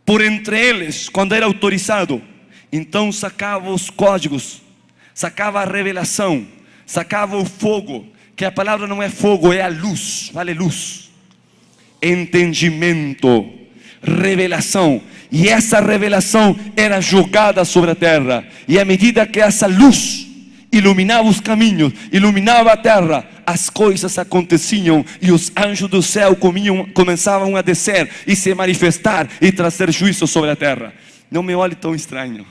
por entre eles, quando era autorizado. Então sacava os códigos, sacava a revelação, sacava o fogo, que a palavra não é fogo, é a luz, vale luz, entendimento, revelação. E essa revelação era jogada sobre a terra, e à medida que essa luz iluminava os caminhos, iluminava a terra, as coisas aconteciam, e os anjos do céu começavam a descer e se manifestar e trazer juízo sobre a terra. Não me olhe tão estranho.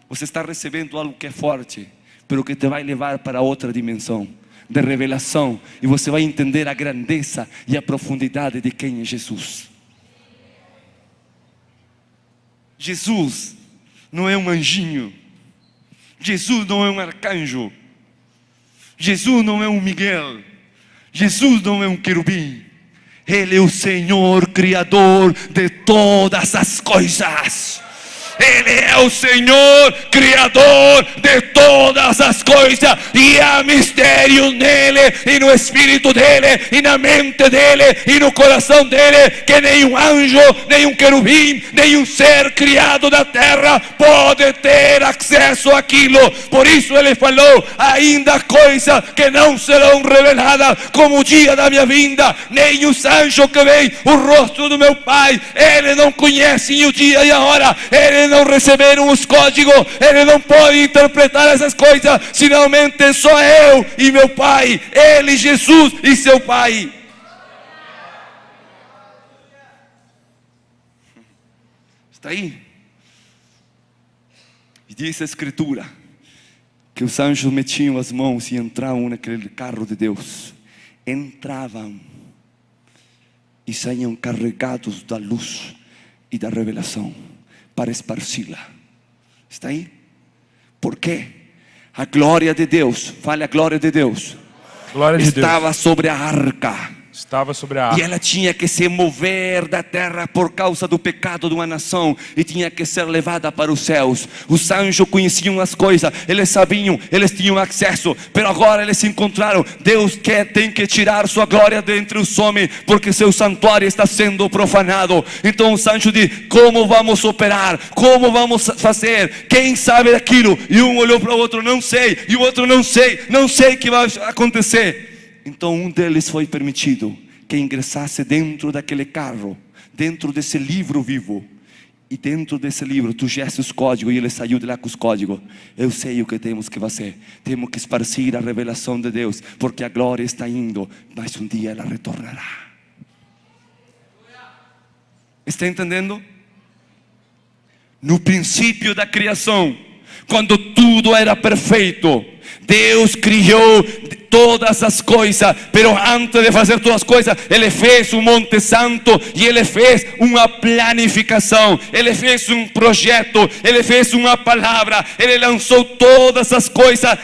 Você está recebendo algo que é forte, pero que te vai levar para outra dimensão de revelação, e você vai entender a grandeza e a profundidade de quem é Jesus. Jesus não é um anjinho, Jesus não é um arcanjo, Jesus não é um Miguel, Jesus não é um querubim. Ele é o Senhor Criador de todas as coisas. Ele é o Senhor Criador de todas as coisas, e há mistério nele, e no espírito dele, e na mente dele, e no coração dele, que nenhum anjo, nenhum querubim, nenhum ser criado da terra pode ter acesso àquilo. Por isso ele falou: ainda coisas que não serão reveladas, como o dia da minha vinda, nem os anjos que veem o rosto do meu Pai, ele não conhece o dia e a hora, ele não receberam os códigos, ele não pode interpretar essas coisas, finalmente só eu e meu Pai, ele, Jesus e seu Pai. Está aí? E diz a Escritura que os anjos metiam as mãos e entravam naquele carro de Deus, entravam e saíam carregados da luz e da revelação para esparci-la. Está aí? Por quê? A glória de Deus, fale a glória de Deus, Glória de estava Deus sobre a arca. estava sobre a E arca. ela tinha que se mover da terra por causa do pecado de uma nação e tinha que ser levada para os céus. Os anjos conheciam as coisas, eles sabiam, eles tinham acesso, mas agora eles se encontraram. Deus tem que tirar sua glória dentre os homens, porque seu santuário está sendo profanado. Então os anjos dizem: como vamos operar? Como vamos fazer? Quem sabe daquilo? E um olhou para o outro: não sei. E o outro: não sei o que vai acontecer. Então um deles foi permitido que ingressasse dentro daquele carro, dentro desse livro vivo. E dentro desse livro tu geste os códigos, e ele saiu de lá com os códigos. Eu sei o que temos que fazer. Temos que esparcir a revelação de Deus, porque a glória está indo, mas um dia ela retornará. Está entendendo? No princípio da criação, quando tudo era perfeito, Deus criou todas as coisas, pero antes de fazer todas as coisas, Ele fez um Monte Santo e Ele fez uma planificação, Ele fez um projeto, Ele fez uma palavra, Ele lançou todas as coisas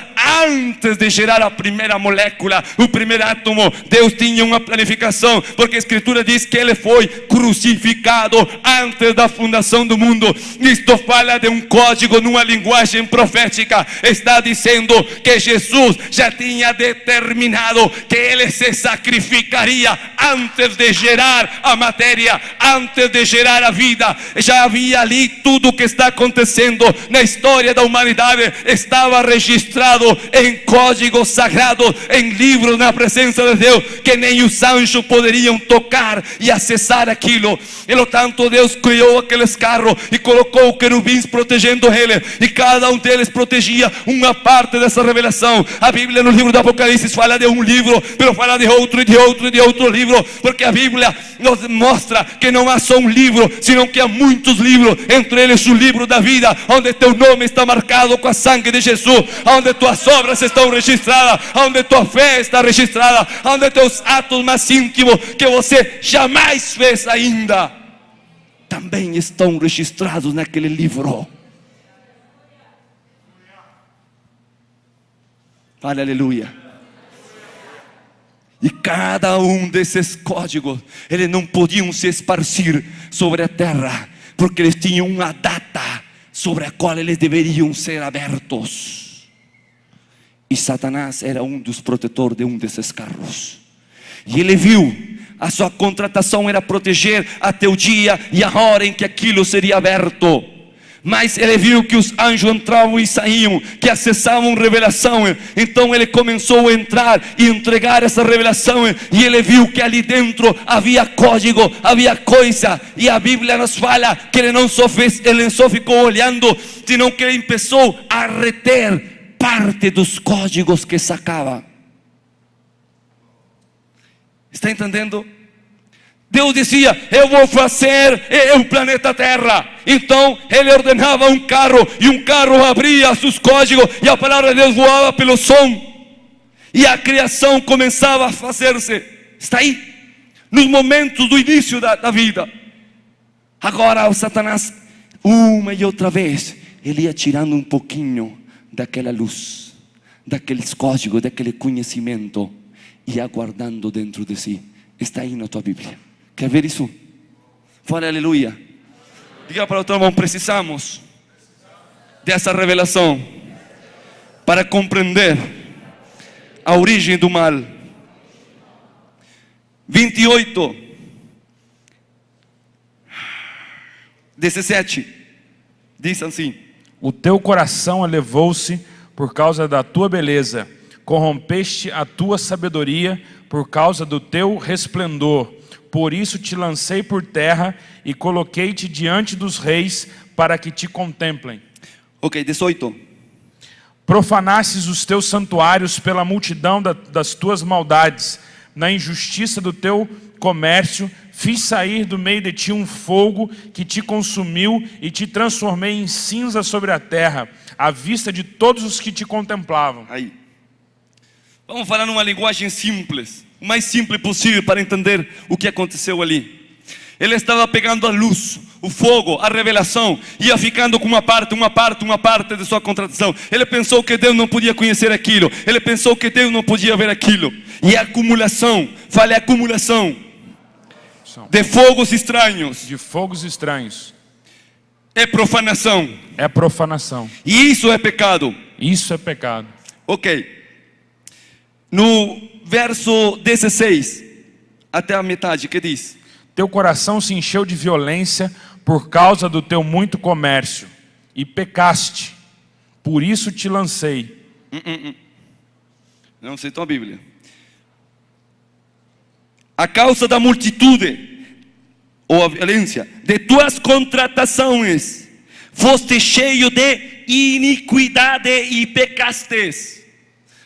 antes de gerar a primeira molécula, o primeiro átomo. Deus tinha uma planificação, porque a Escritura diz que Ele foi crucificado antes da fundação do mundo. Isto fala de um código numa linguagem profética. Está dizendo que Jesus já tinha determinado que Ele se sacrificaria antes de gerar a matéria, antes de gerar a vida. Já havia ali tudo o que está acontecendo na história da humanidade, estava registrado em códigos sagrados, em livros na presença de Deus, que nem os anjos poderiam tocar e acessar aquilo. Pelo tanto, Deus criou aqueles carros e colocou querubins protegendo eles, e cada um deles protegia uma parte dessa revelação. A Bíblia no livro do Apocalipse fala de um livro, mas fala de outro e de outro e de outro livro, porque a Bíblia nos mostra que não há só um livro, senão que há muitos livros, entre eles o livro da vida, onde teu nome está marcado com a sangue de Jesus, onde tuas obras estão registradas, onde tua fé está registrada, onde teus atos mais íntimos que você jamais fez ainda também estão registrados naquele livro. Fale aleluia. E cada um desses códigos, eles não podiam se esparcir sobre a terra, porque eles tinham uma data sobre a qual eles deveriam ser abertos. E Satanás era um dos protetores de um desses carros. E ele viu, a sua contratação era proteger até o dia e a hora em que aquilo seria aberto. Mas ele viu que os anjos entravam e saíam, que acessavam revelação. Então ele começou a entrar e entregar essa revelação. E ele viu que ali dentro havia código, havia coisa. E a Bíblia nos fala que ele não só ficou olhando, senão que ele começou a reter parte dos códigos que sacava. Está entendendo? Deus dizia: eu vou fazer o planeta Terra. Então ele ordenava um carro, e um carro abria seus códigos, e a palavra de Deus voava pelo som, e a criação começava a fazer-se. Está aí, nos momentos do início da vida. Agora o Satanás, uma e outra vez, ele ia tirando um pouquinho daquela luz, daqueles códigos, daquele conhecimento, e aguardando dentro de si. Está aí na tua Bíblia. Quer ver isso? Fale aleluia. Diga para o teu irmão: precisamos dessa revelação para compreender a origem do mal. 28, 17 diz assim: o teu coração elevou-se por causa da tua beleza, corrompeste a tua sabedoria por causa do teu resplendor. Por isso te lancei por terra e coloquei-te diante dos reis para que te contemplem. Ok, 18. Profanastes os teus santuários pela multidão das tuas maldades. Na injustiça do teu comércio, fiz sair do meio de ti um fogo que te consumiu e te transformei em cinza sobre a terra, à vista de todos os que te contemplavam. Aí. Vamos falar numa linguagem simples, o mais simples possível para entender o que aconteceu ali. Ele estava pegando a luz, o fogo, a revelação, ia ficando com uma parte de sua contradição. Ele pensou que Deus não podia conhecer aquilo, ele pensou que Deus não podia ver aquilo. E a acumulação, fale acumulação de fogos estranhos, de fogos estranhos, é profanação. é profanação. E isso é pecado. Isso é pecado. Ok. No verso 16, até a metade, que diz? Teu coração se encheu de violência por causa do teu muito comércio, e pecaste, por isso te lancei. Não citou a Bíblia. A causa da multitude, ou a violência, de tuas contratações, foste cheio de iniquidade e pecastes.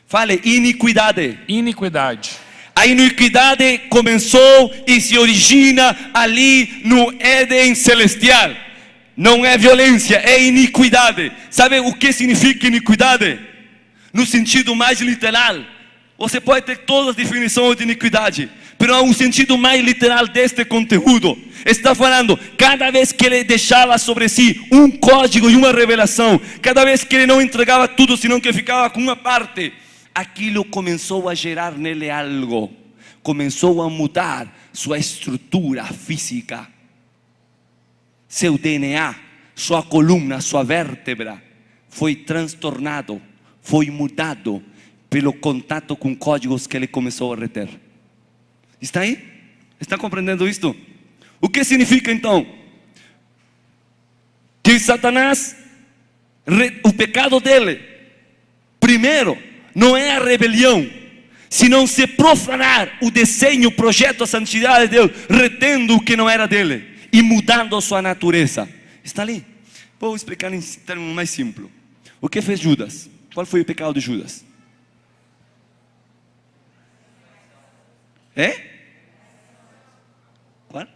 Fale, iniquidade. Iniquidade. A iniquidade começou e se origina ali no Éden celestial. Não é violência, é iniquidade. Sabe o que significa iniquidade? No sentido mais literal. Você pode ter todas as definições de iniquidade, mas há um sentido mais literal deste conteúdo. Está falando, cada vez que ele deixava sobre si um código e uma revelação, cada vez que ele não entregava tudo, senão que ficava com uma parte, aquilo começou a gerar nele algo, começou a mudar sua estrutura física, seu DNA, sua coluna, sua vértebra, foi transtornado, foi mudado pelo contato com códigos que ele começou a reter. Está aí? Está compreendendo isto? O que significa então? Que Satanás, o pecado dele, primeiro, não é a rebelião, senão se profanar o desenho, o projeto, a santidade de Deus, retendo o que não era dele e mudando a sua natureza. Está ali? Vou explicar em termos mais simples. O que fez Judas? Qual foi o pecado de Judas? É? Qual?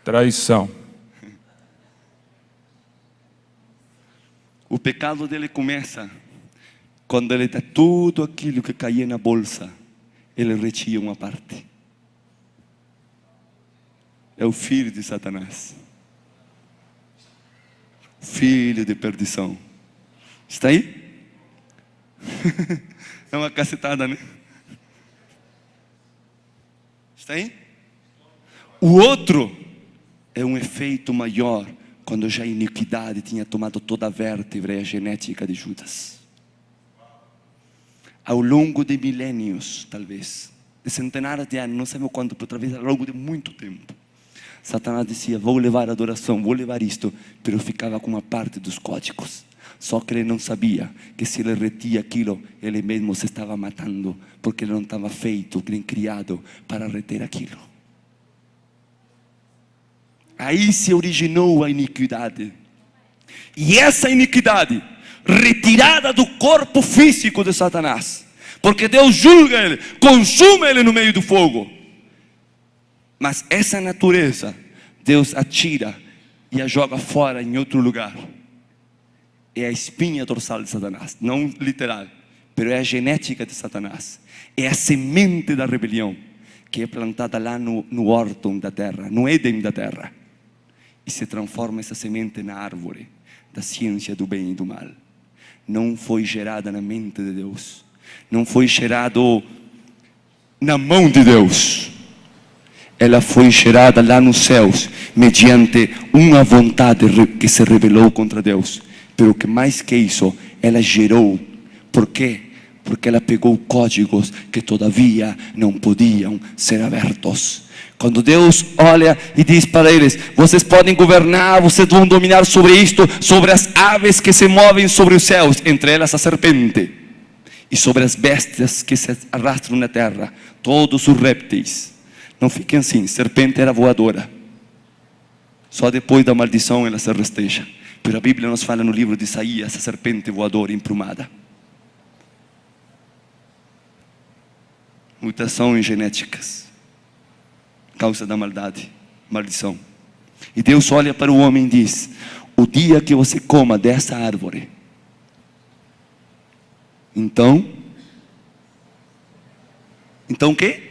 Traição. O pecado dele começa quando ele dá tudo aquilo que caía na bolsa, ele retira uma parte. É o filho de Satanás, filho de perdição. Está aí? É uma cacetada, né? Está aí? O outro é um efeito maior, quando já a iniquidade tinha tomado toda a vértebra e a genética de Judas. Ao longo de milênios, talvez, de centenares de anos, não sabemos quanto, por talvez ao longo de muito tempo, Satanás dizia, vou levar adoração, vou levar isto, mas ficava com uma parte dos códigos. Só que ele não sabia que se ele retia aquilo, ele mesmo se estava matando, porque ele não estava feito, nem criado para reter aquilo. Aí se originou a iniquidade. E essa iniquidade, retirada do corpo físico de Satanás, porque Deus julga ele, consuma ele no meio do fogo, mas essa natureza Deus atira e a joga fora em outro lugar. É a espinha dorsal de Satanás, não literal, mas é a genética de Satanás, é a semente da rebelião que é plantada lá no órton da terra, no Éden da terra, e se transforma essa semente na árvore da ciência do bem e do mal. Não foi gerada na mente de Deus, não foi gerado na mão de Deus, ela foi gerada lá nos céus, mediante uma vontade que se rebelou contra Deus. Pero que mais que isso, ela gerou. Por quê? Porque ela pegou códigos que todavia não podiam ser abertos. Quando Deus olha e diz para eles, vocês podem governar, vocês vão dominar sobre isto, sobre as aves que se movem sobre os céus, entre elas a serpente, e sobre as bestias que se arrastram na terra, todos os répteis. Não fiquem assim, serpente era voadora, só depois da maldição ela se rasteja. Pero a Bíblia nos fala no livro de Isaías, a serpente voadora emplumada. Mutações genéticas, causa da maldade, maldição. E Deus olha para o homem e diz, o dia que você coma dessa árvore, então o quê?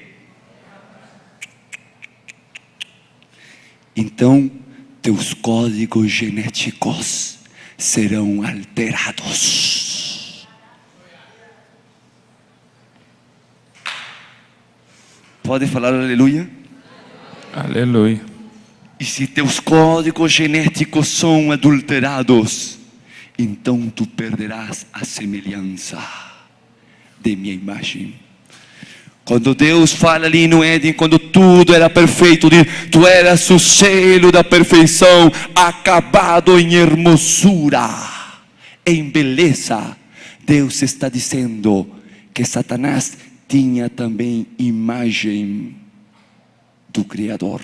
então teus códigos genéticos serão alterados. Pode falar aleluia? Aleluia. E se teus códigos genéticos são adulterados, então tu perderás a semelhança de minha imagem. Quando Deus fala ali no Éden, quando tudo era perfeito, tu eras o selo da perfeição, acabado em hermosura, em beleza. Deus está dizendo que Satanás tinha também imagem do Criador.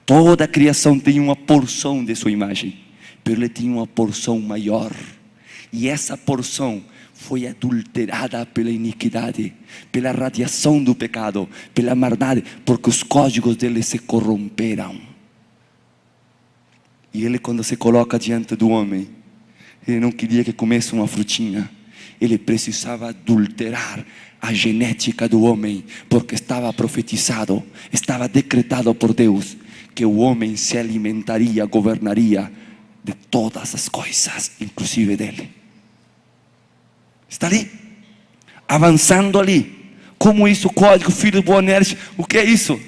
Toda a criação tem uma porção de sua imagem, mas ele tinha uma porção maior, e essa porção foi adulterada pela iniquidade, pela radiação do pecado, pela maldade, porque os códigos dele se corromperam. E ele, quando se coloca diante do homem, ele não queria que comesse uma frutinha, ele precisava adulterar a genética do homem, porque estava profetizado, estava decretado por Deus, que o homem se alimentaria, governaria de todas as coisas, inclusive dele. Está ali, avançando ali. Como isso, código, filho Boanerges, o que é isso?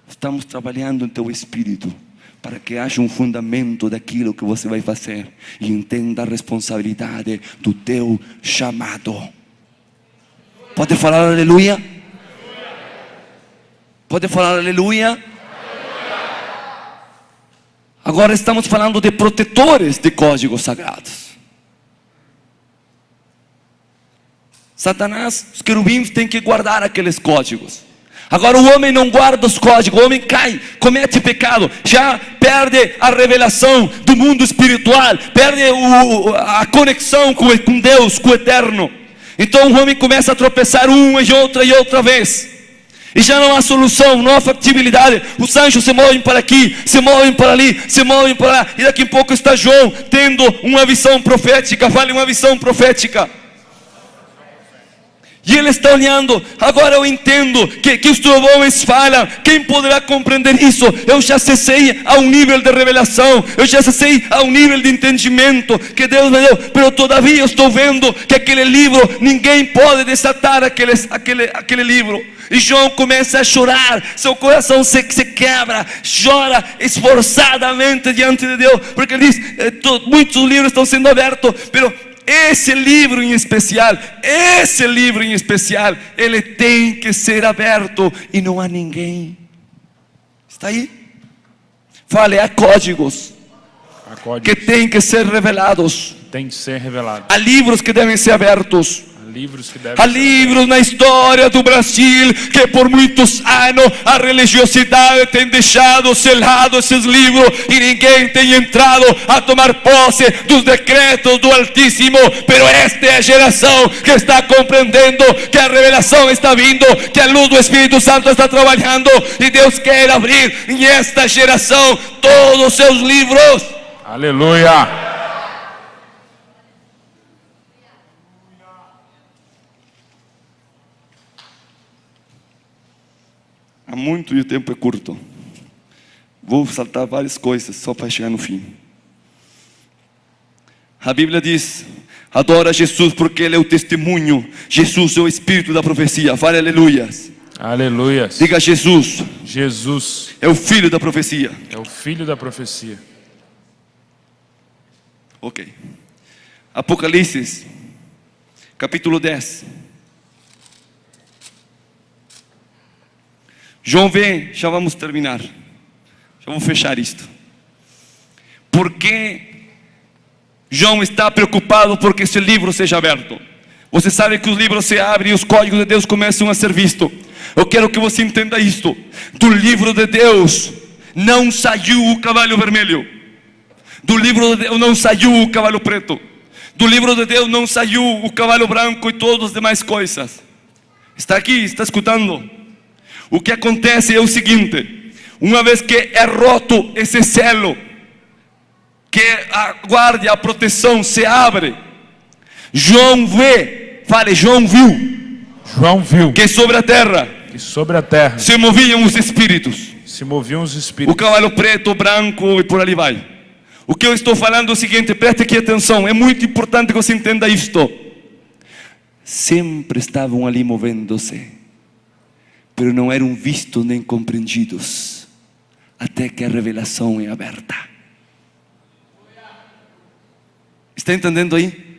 Estamos trabalhando em teu espírito, para que haja um fundamento daquilo que você vai fazer, e entenda a responsabilidade do teu chamado. Pode falar aleluia? Pode falar aleluia? Agora estamos falando de protetores de códigos sagrados. Satanás, os querubins têm que guardar aqueles códigos. Agora o homem não guarda os códigos, o homem cai, comete pecado, já perde a revelação do mundo espiritual, perde a conexão com Deus, com o eterno. Então o homem começa a tropeçar uma e outra vez. E já não há solução, não há factibilidade. Os anjos se movem para aqui, se movem para ali, se movem para lá. E daqui a pouco está João tendo uma visão profética. Fale uma visão profética. E ele está olhando. Agora eu entendo que os trovões falam. Quem poderá compreender isso? Eu já acessei a um nível de revelação, eu já acessei a um nível de entendimento que Deus me deu, mas todavia eu estou vendo que aquele livro, ninguém pode desatar aquele livro. E João começa a chorar, seu coração se quebra, chora esforçadamente diante de Deus, porque ele diz, muitos livros estão sendo abertos, mas esse livro em especial, ele tem que ser aberto, e não há ninguém. Está aí? Fale, há códigos que têm que ser revelados. Tem que ser revelado. Há livros que devem ser abertos. Há livros na história do Brasil que por muitos anos a religiosidade tem deixado selado esses livros, e ninguém tem entrado a tomar posse dos decretos do Altíssimo. Pero esta é a geração que está compreendendo que a revelação está vindo, que a luz do Espírito Santo está trabalhando, e Deus quer abrir em esta geração todos os seus livros. Aleluia. Há muito e o tempo é curto. Vou saltar várias coisas só para chegar no fim. A Bíblia diz: adora Jesus porque Ele é o testemunho. Jesus é o Espírito da profecia. Fale aleluias. Aleluias. Diga Jesus. Jesus é o Filho da profecia. É o Filho da profecia. Ok. Apocalipse, capítulo 10. João vem, já vamos terminar. Já vamos fechar isto. Porque João está preocupado porque esse livro seja aberto. Você sabe que os livros se abrem e os códigos de Deus começam a ser vistos. Eu quero que você entenda isto. Do livro de Deus não saiu o cavalo vermelho. Do livro de Deus não saiu o cavalo preto. Do livro de Deus não saiu o cavalo branco e todas as demais coisas. Está aqui, está escutando? O que acontece é o seguinte: uma vez que é roto esse selo, que a guarda, a proteção se abre, João vê, fale, João viu que sobre a terra se moviam os espíritos. Se moviam os O espíritos. cavalo preto, branco e por ali vai. O que eu estou falando é o seguinte, preste aqui atenção, é muito importante que você entenda isto. Sempre estavam ali movendo-se, mas não eram vistos nem compreendidos, até que a revelação é aberta. Está entendendo aí?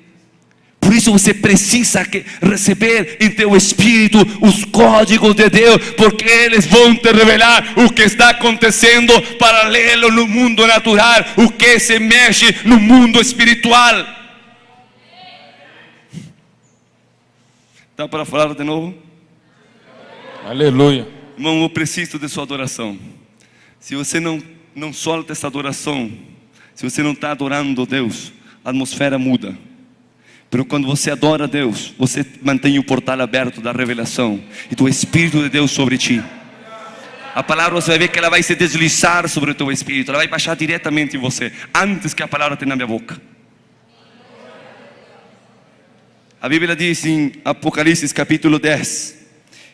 Por isso você precisa receber em teu espírito os códigos de Deus, porque eles vão te revelar o que está acontecendo paralelo no mundo natural, o que se mexe no mundo espiritual. Dá para falar de novo? Aleluia. Irmão, eu preciso de sua adoração. Se você não solta essa adoração, se você não está adorando Deus, a atmosfera muda. Mas quando você adora a Deus, você mantém o portal aberto da revelação e do Espírito de Deus sobre ti. A palavra você vai ver que ela vai se deslizar sobre o teu espírito, ela vai baixar diretamente em você, antes que a palavra tenha na minha boca. A Bíblia diz em Apocalipse capítulo 10,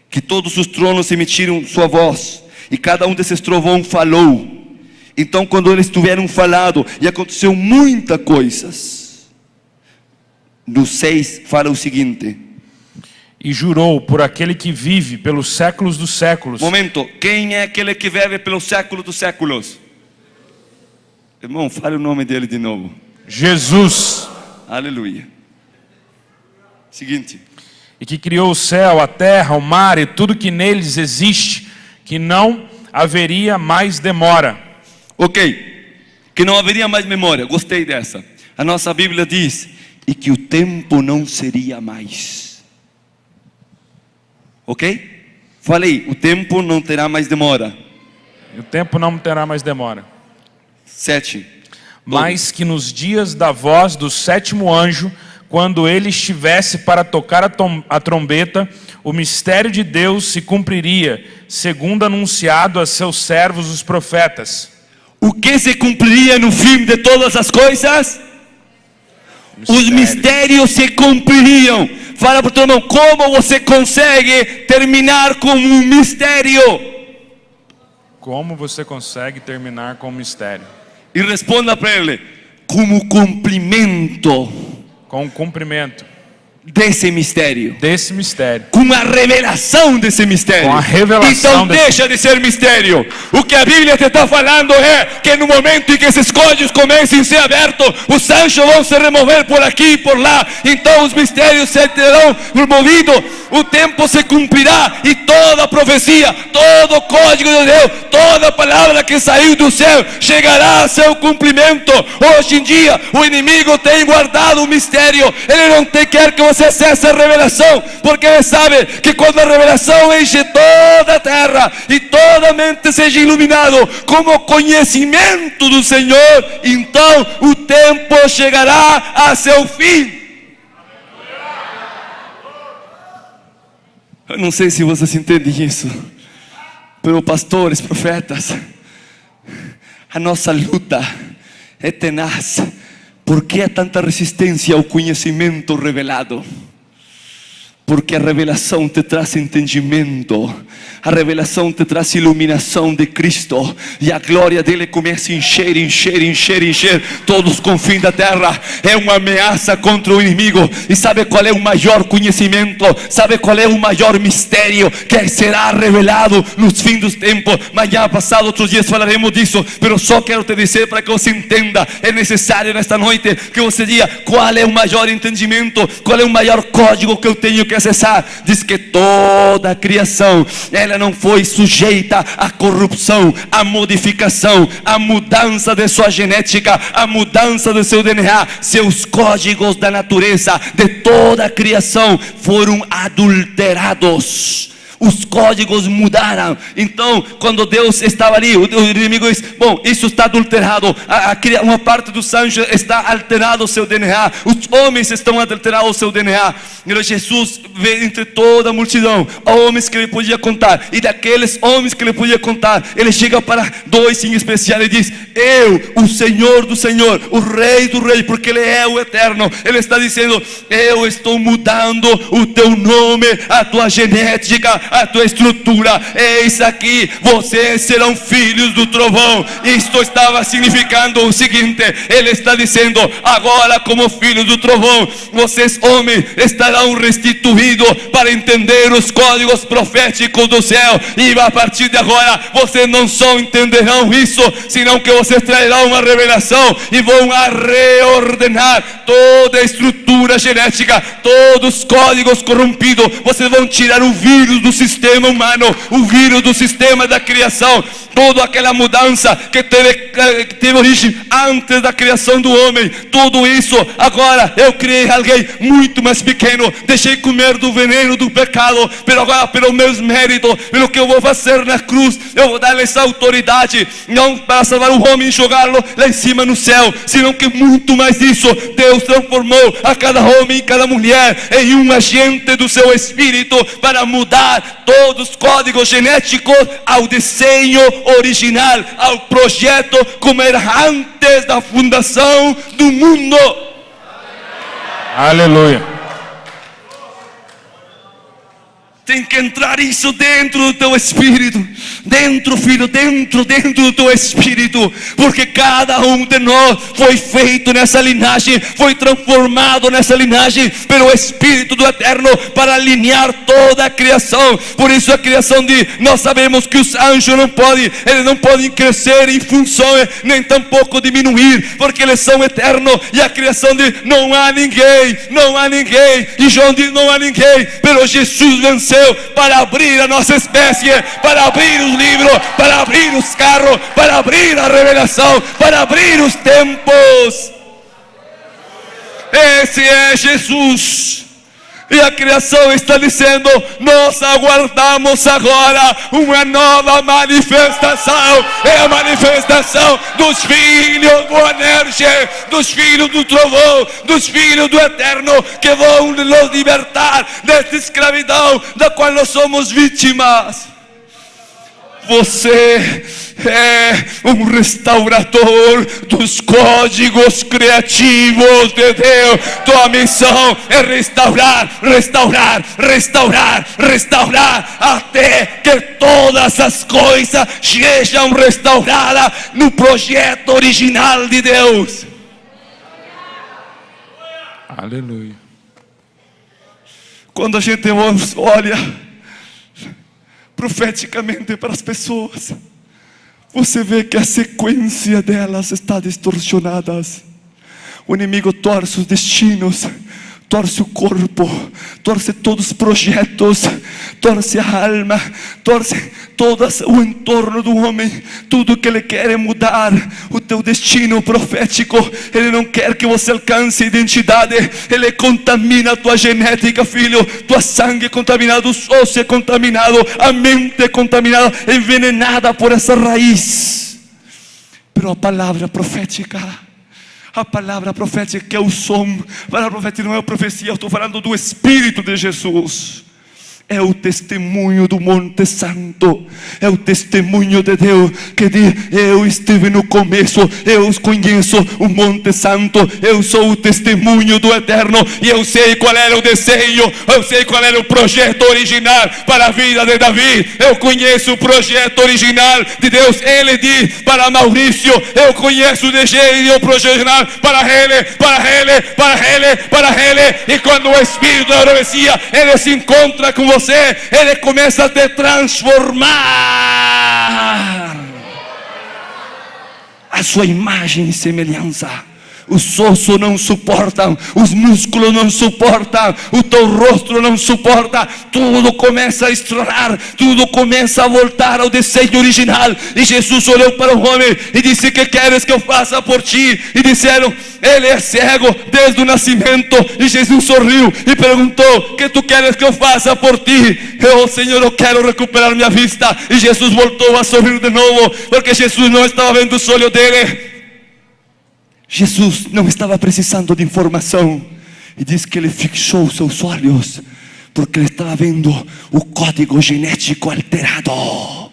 que todos os tronos emitiram sua voz, e cada um desses trovões falou. Então quando eles tiveram falado, e aconteceu muitas coisas, no 6 fala o seguinte: E jurou por aquele que vive pelos séculos dos séculos. Momento, quem é aquele que vive pelos séculos dos séculos? Irmão, fale o nome dele de novo. Jesus. Aleluia. Seguinte. E que criou o céu, a terra, o mar e tudo que neles existe, que não haveria mais demora. Ok, que não haveria mais memória, gostei dessa. A nossa Bíblia diz, e que o tempo não seria mais. Ok? Falei, o tempo não terá mais demora. E o tempo não terá mais demora. 7. Mas que nos dias da voz do sétimo anjo, quando ele estivesse para tocar a trombeta, o mistério de Deus se cumpriria, segundo anunciado a seus servos os profetas. O que se cumpriria no fim de todas as coisas? Os mistérios se cumpririam. Fala para o teu irmão, como você consegue terminar com um mistério? Como você consegue terminar com um mistério? E responda para ele, como cumprimento. Com o cumprimento desse mistério. Desse mistério. Com a revelação desse mistério. Com a revelação. Então deixa de ser mistério. O que a Bíblia te está falando é que no momento em que esses códigos comecem a ser abertos, os anjos vão se remover por aqui e por lá. Então os mistérios se terão removidos. O tempo se cumprirá e toda a profecia, todo o código de Deus, toda a palavra que saiu do céu chegará a seu cumprimento. Hoje em dia o inimigo tem guardado o mistério. Ele não quer que você acesse a revelação, porque ele sabe que quando a revelação enche toda a terra e toda a mente seja iluminado como conhecimento do Senhor, então o tempo chegará a seu fim. Eu não sei se vocês entendem isso, mas pastores, profetas, a nossa luta é tenaz. Por que há tanta resistência ao conhecimento revelado? Porque a revelação te traz entendimento, a revelação te traz iluminação de Cristo, e a glória dele começa a encher, encher, encher, encher todos os confins da terra. É uma ameaça contra o inimigo. E sabe qual é o maior conhecimento? Sabe qual é o maior mistério que será revelado nos fins dos tempos? Amanhã, passado, outros dias falaremos disso, mas só quero te dizer para que você entenda. É necessário nesta noite que você diga qual é o maior entendimento, qual é o maior código que eu tenho que acessar. Diz que toda a criação, ela não foi sujeita à corrupção, à modificação, à mudança de sua genética, à mudança do seu DNA. Seus códigos da natureza de toda a criação foram adulterados. Os códigos mudaram. Então, quando Deus estava ali, o inimigo diz: bom, isso está adulterado. Uma parte dos anjos está alterado o seu DNA. Os homens estão alterados o seu DNA. E Jesus vê entre toda a multidão homens que ele podia contar. E daqueles homens que ele podia contar, ele chega para dois em especial e diz: eu, o Senhor do Senhor, o Rei do Rei, porque ele é o eterno. Ele está dizendo: eu estou mudando o teu nome, a tua genética, a tua estrutura. Eis aqui, vocês serão filhos do trovão. Isto estava significando o seguinte: ele está dizendo, agora como filhos do trovão, vocês homens estarão restituídos para entender os códigos proféticos do céu, e a partir de agora vocês não só entenderão isso, senão que vocês trarão uma revelação e vão a reordenar toda a estrutura genética, todos os códigos corrompidos. Vocês vão tirar o vírus do sistema humano, o vírus do sistema da criação, toda aquela mudança que teve origem antes da criação do homem. Tudo isso, agora eu criei alguém muito mais pequeno, deixei comer do veneno do pecado, pero agora pelos meus méritos, pelo que eu vou fazer na cruz, eu vou dar essa autoridade, não para salvar o homem e jogá-lo lá em cima no céu, senão que muito mais disso, Deus transformou a cada homem e cada mulher em um agente do seu espírito para mudar todos os códigos genéticos ao desenho original, ao projeto como era antes da fundação do mundo. Aleluia. Tem que entrar isso dentro do teu espírito, dentro, filho, dentro do teu espírito, porque cada um de nós foi feito nessa linhagem, foi transformado nessa linhagem pelo Espírito do Eterno para alinhar toda a criação. Por isso a criação nós sabemos que os anjos eles não podem crescer em funções, nem tampouco diminuir, porque eles são eternos, e a criação não há ninguém, e João diz, não há ninguém, pero Jesus venceu para abrir a nossa espécie, para abrir os livros, para abrir os carros, para abrir a revelação, para abrir os tempos. Esse é Jesus. E a criação está dizendo, nós aguardamos agora uma nova manifestação. É a manifestação dos filhos do Energia, dos filhos do trovão, dos filhos do Eterno, que vão nos libertar desta escravidão da qual nós somos vítimas. Você é um restaurador dos códigos criativos de Deus. Tua missão é restaurar até que todas as coisas sejam restauradas no projeto original de Deus. Aleluia. Quando a gente olha profeticamente para as pessoas, você vê que a sequência delas está distorcionada. O inimigo torce os destinos, torce o corpo, torce todos os projetos, torce a alma, torce todo o entorno do homem. Tudo que ele quer é mudar o teu destino profético. Ele não quer que você alcance a identidade. Ele contamina a tua genética, filho. Tua sangue é contaminado, o osso é contaminado, a mente é contaminada, envenenada por essa raiz. Pero a palavra profética que é o som, a palavra profética não é a profecia, eu estou falando do Espírito de Jesus. É o testemunho do Monte Santo, é o testemunho de Deus que diz, eu estive no começo, eu conheço o Monte Santo, eu sou o testemunho do Eterno, e eu sei qual era o desenho, eu sei qual era o projeto original para a vida de Davi. Eu conheço o projeto original de Deus. Ele diz para Maurício, eu conheço o desenho e o projeto original para ele, e quando o Espírito da profecia, ele se encontra com você, ele começa a te transformar a sua imagem e semelhança. Os ossos não suportam, os músculos não suportam, o teu rosto não suporta. Tudo começa a estourar, tudo começa a voltar ao desenho original. E Jesus olhou para o homem e disse, que queres que eu faça por ti? E disseram, ele é cego desde o nascimento. E Jesus sorriu e perguntou, que tu queres que eu faça por ti? Eu, Senhor, eu quero recuperar minha vista. E Jesus voltou a sorrir de novo, porque Jesus não estava vendo os olhos dele. Jesus não estava precisando de informação, e diz que ele fixou seus olhos, porque ele estava vendo o código genético alterado,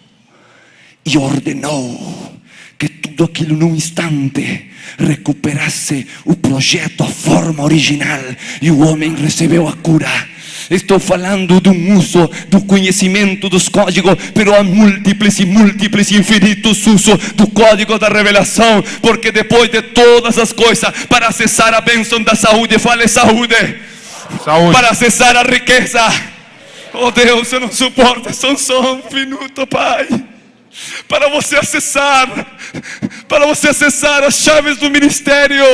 e ordenou que tudo aquilo num instante recuperasse o projeto, a forma original, e o homem recebeu a cura. Estou falando do uso, do conhecimento dos códigos, pero há múltiplos e múltiplos e infinitos usos do código da revelação, porque depois de todas as coisas, para acessar a bênção da saúde, fale saúde, Saúde. para acessar a riqueza. Oh Deus, eu não suporto, só um minuto, Pai. Para você acessar as chaves do ministério,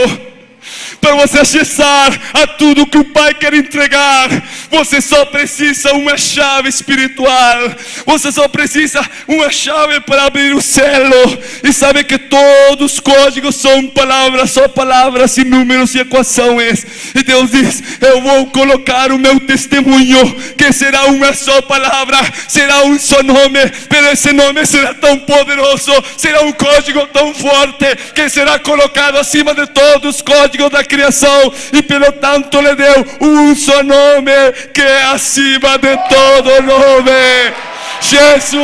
para você acessar a tudo que o Pai quer entregar, você só precisa uma chave espiritual. Você só precisa uma chave para abrir o selo. E sabe que todos os códigos são palavras e números e equações. E Deus diz: eu vou colocar o meu testemunho, que será uma só palavra, será um só nome, mas esse nome será tão poderoso, será um código tão forte, que será colocado acima de todos os códigos da criação, e pelo tanto lhe deu um só nome, que é acima de todo nome: Jesus.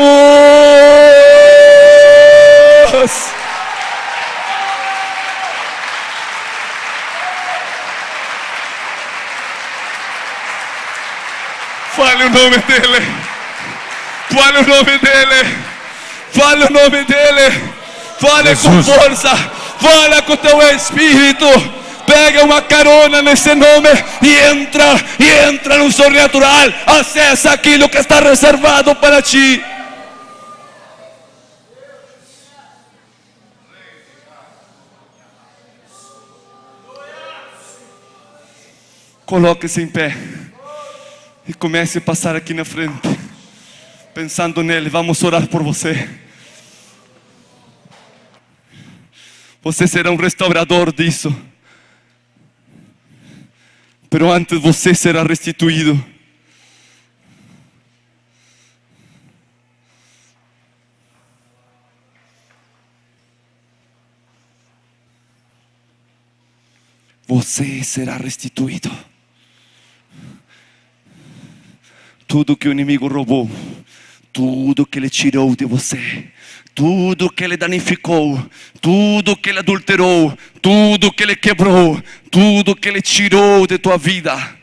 Fale o nome dele, fale o nome dele, fale o nome dele, fale Jesus. com força, fale com teu espírito. Pega uma carona nesse nome e entra no sobrenatural. Acessa aquilo que está reservado para ti. Coloque-se em pé e comece a passar aqui na frente, pensando nele. Vamos orar por você. Você será um restaurador disso. Pero antes você será restituído. Você será restituído. Tudo que o inimigo roubou, tudo que ele tirou de você, tudo que ele danificou, tudo que ele adulterou, tudo que ele quebrou, tudo que ele tirou de tua vida,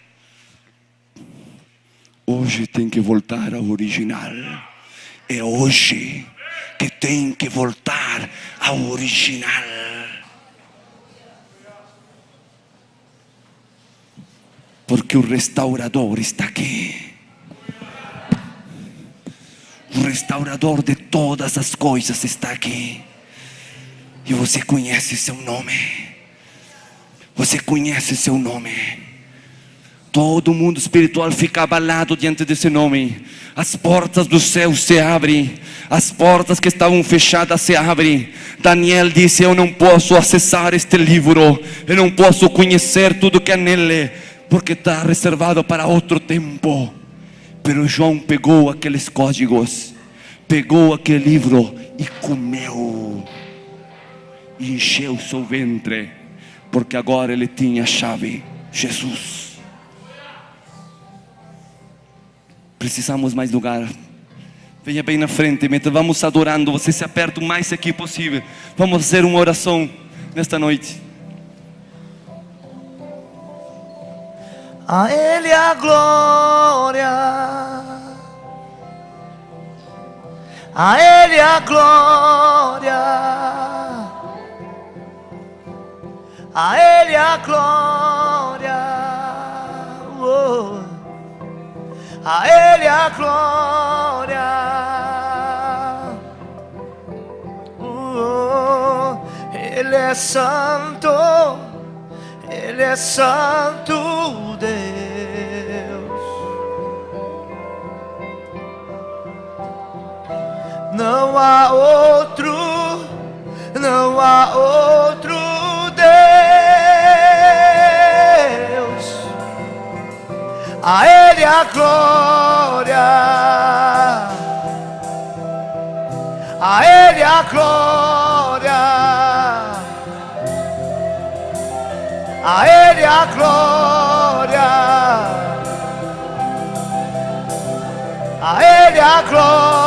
hoje tem que voltar ao original. É hoje que tem que voltar ao original. Porque o restaurador está aqui. O restaurador de todas as coisas está aqui. E você conhece seu nome. Você conhece seu nome. Todo mundo espiritual fica abalado diante desse nome. As portas do céu se abrem. As portas que estavam fechadas se abrem. Daniel disse: eu não posso acessar este livro, eu não posso conhecer tudo que há nele, porque está reservado para outro tempo. Pero João pegou aqueles códigos, pegou aquele livro e comeu, e encheu seu ventre, porque agora ele tinha a chave, Jesus. Precisamos mais lugar. Venha bem na frente, enquanto vamos adorando, você se aperta o mais aqui possível. Vamos fazer uma oração nesta noite. A Ele a glória, a Ele a glória, a Ele a glória, oh. A Ele a glória, oh. Ele é santo, Ele é santo Deus. Não há outro, não há outro Deus. A Ele a glória, a Ele a glória, a Ele a glória, a Ele a glória.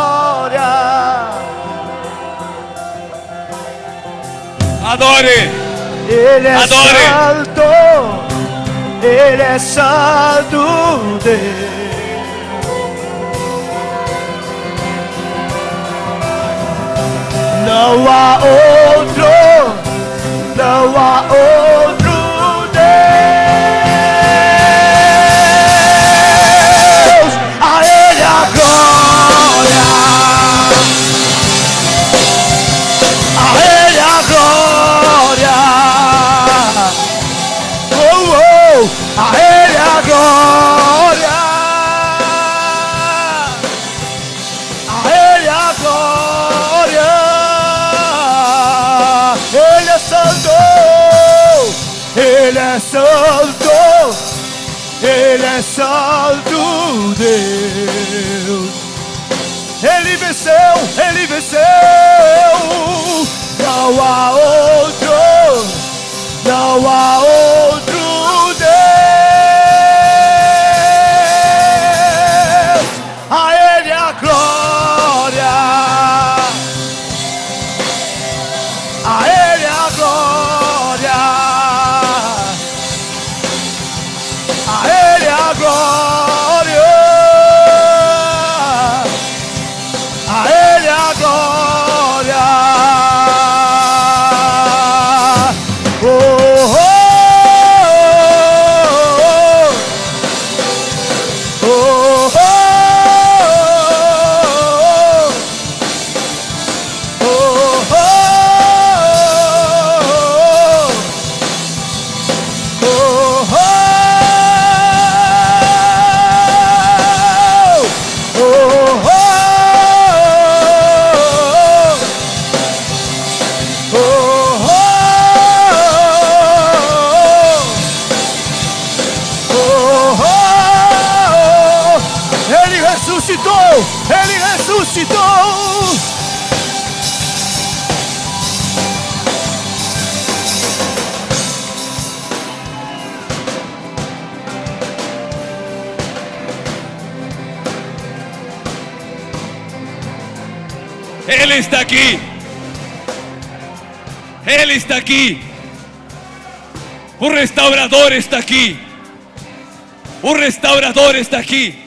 Adore, Ele é adore. santo, Ele é santo Deus. Não há outro, não há outro Deus. A Ele a glória, a Ele a glória. Oh, oh, a Ele a glória, a Ele a glória. Ele é santo, Ele é santo, Ele é santo Deus. Ele venceu, Ele venceu. Não há outro, não há outro Deus. A Ele a glória, a Ele a glória, a Ele a glória, a Ele a glória. Oh, oh, oh, oh, oh, oh, oh, Ele ressuscitou, Ele ressuscitou. Ele está aqui. Ele está aqui. O restaurador está aqui. O restaurador está aqui.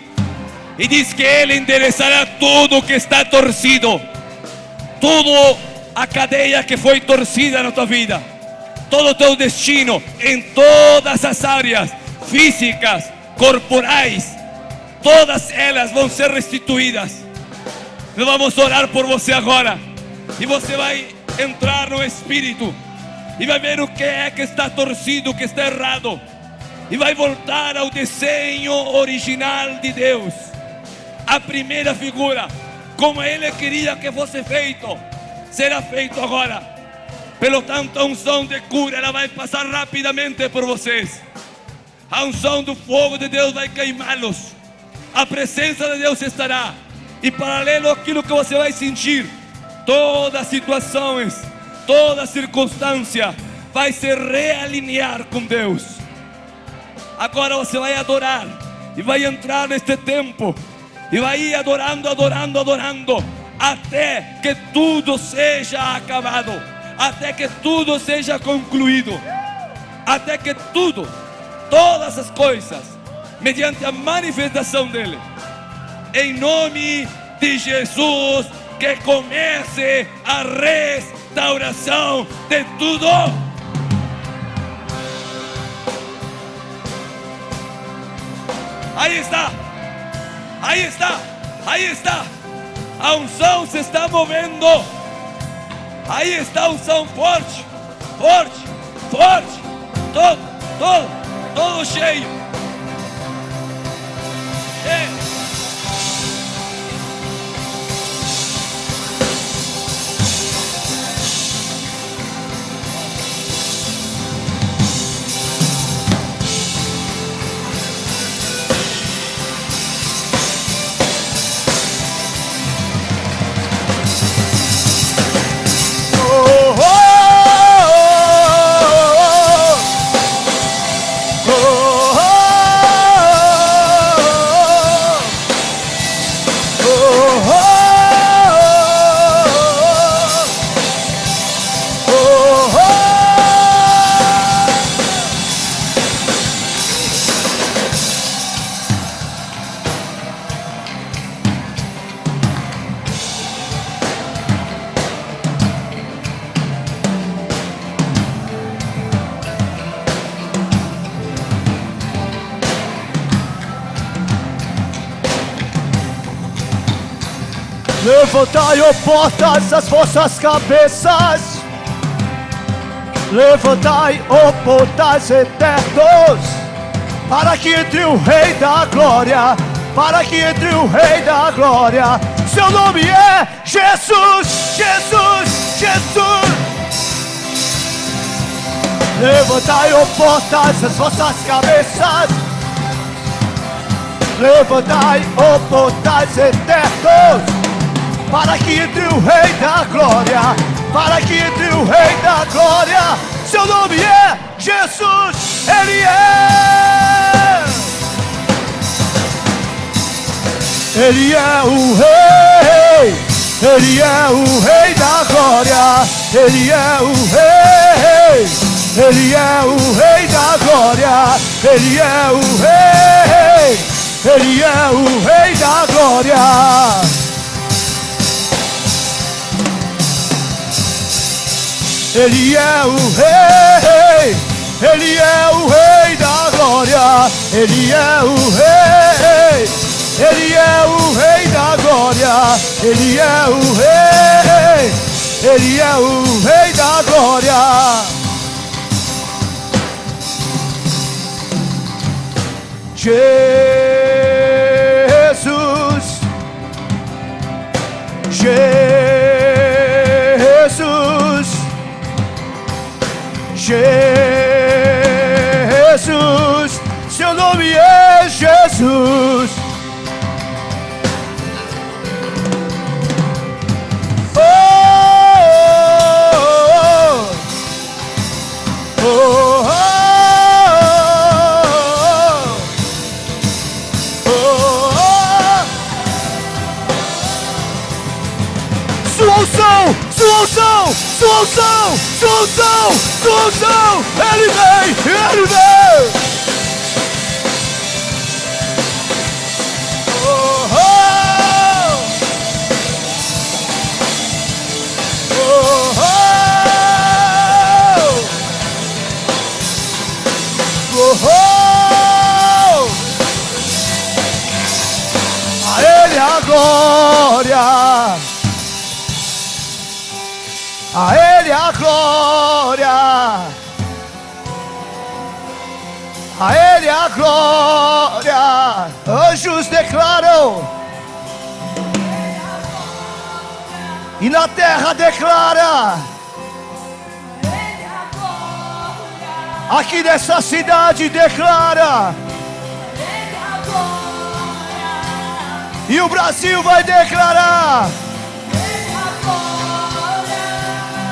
E diz que Ele enderezará tudo que está torcido. Toda a cadeia que foi torcida na tua vida. Todo o teu destino em todas as áreas físicas, corporais. Todas elas vão ser restituídas. Nós vamos orar por você agora. E você vai entrar no Espírito. E vai ver o que é que está torcido, o que está errado. E vai voltar ao desenho original de Deus. A primeira figura, como Ele queria que fosse feito, será feito agora. Pelo tanto, a unção de cura, ela vai passar rapidamente por vocês. A unção do fogo de Deus vai queimá-los. A presença de Deus estará. E paralelo àquilo que você vai sentir, todas as situações, toda circunstância vai se realinhar com Deus. Agora você vai adorar e vai entrar neste tempo e vai ir adorando, adorando, adorando, até que tudo seja acabado, até que tudo seja concluído, até que tudo, todas as coisas, mediante a manifestação dele, em nome de Jesus, que comece a restauração de tudo. Aí está, aí está, aí está. A unção se está movendo. Aí está a unção forte, forte, forte. Todo cheio. Oh, oh, oh, oh, oh. Levantai, ó portas, as vossas cabeças. Levantai, ó portas eternos, para que entre o Rei da Glória, para que entre o Rei da Glória. Seu nome é Jesus, Jesus, Jesus. Levantai, ó portas, as vossas cabeças. Levantai, ó portas eternos, para que entre o Rei da Glória, para que entre o Rei da Glória. Seu nome é Jesus, Ele é. Ele é o Rei, Ele é o Rei da Glória, Ele é o Rei, Ele é o Rei da Glória, Ele é o Rei, Ele é o Rei da Glória. Ele é o Rei, Ele é o Rei da Glória, Ele é o Rei, Ele é o Rei da Glória, Ele é o Rei, Ele é o Rei da Glória. Jesus, Jesus, Jesus, seu nome é Jesus. Oh, oh, oh, oh, oh, oh. Sua unção, sua unção, sua unção, sua unção, sua unção. Ele vem, Ele vem. Oh, oh, oh, oh, oh, oh. A Ele a glória, a Ele a glória, a Ele a glória. Anjos declaram e na terra declara. Aqui nessa cidade declara. E o Brasil vai declarar.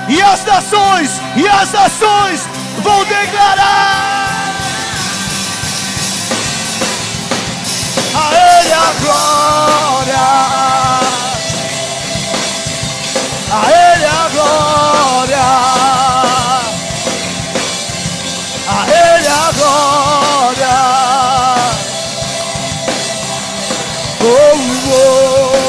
E as nações vão declarar. A Ele a glória, a Ele a glória, a Ele a glória. Oh, oh.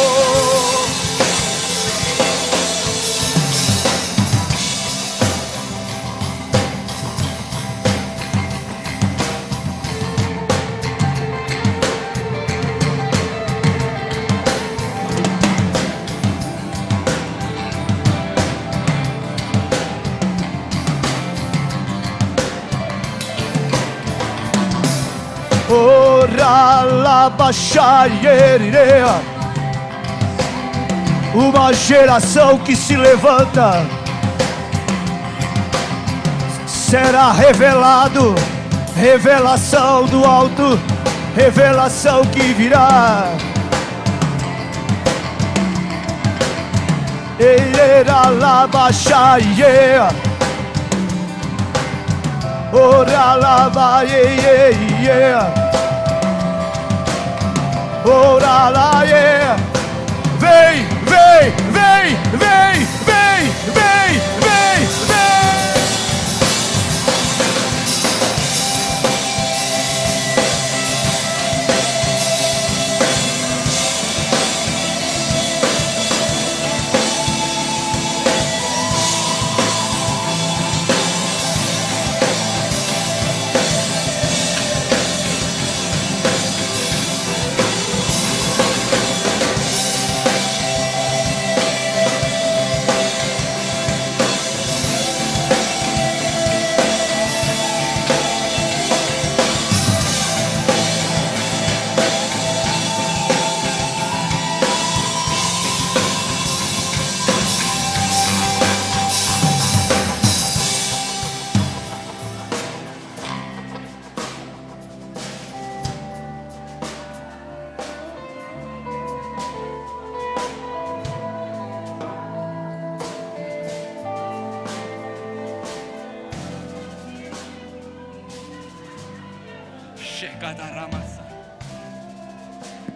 Ora la baixaieira, uma geração que se levanta, será revelado, revelação do alto, revelação que virá. Eira la baixaieira, ora la baixaieira. Ora lá, yeah. Vem, vem, vem, vem, vem, vem, vem, vem.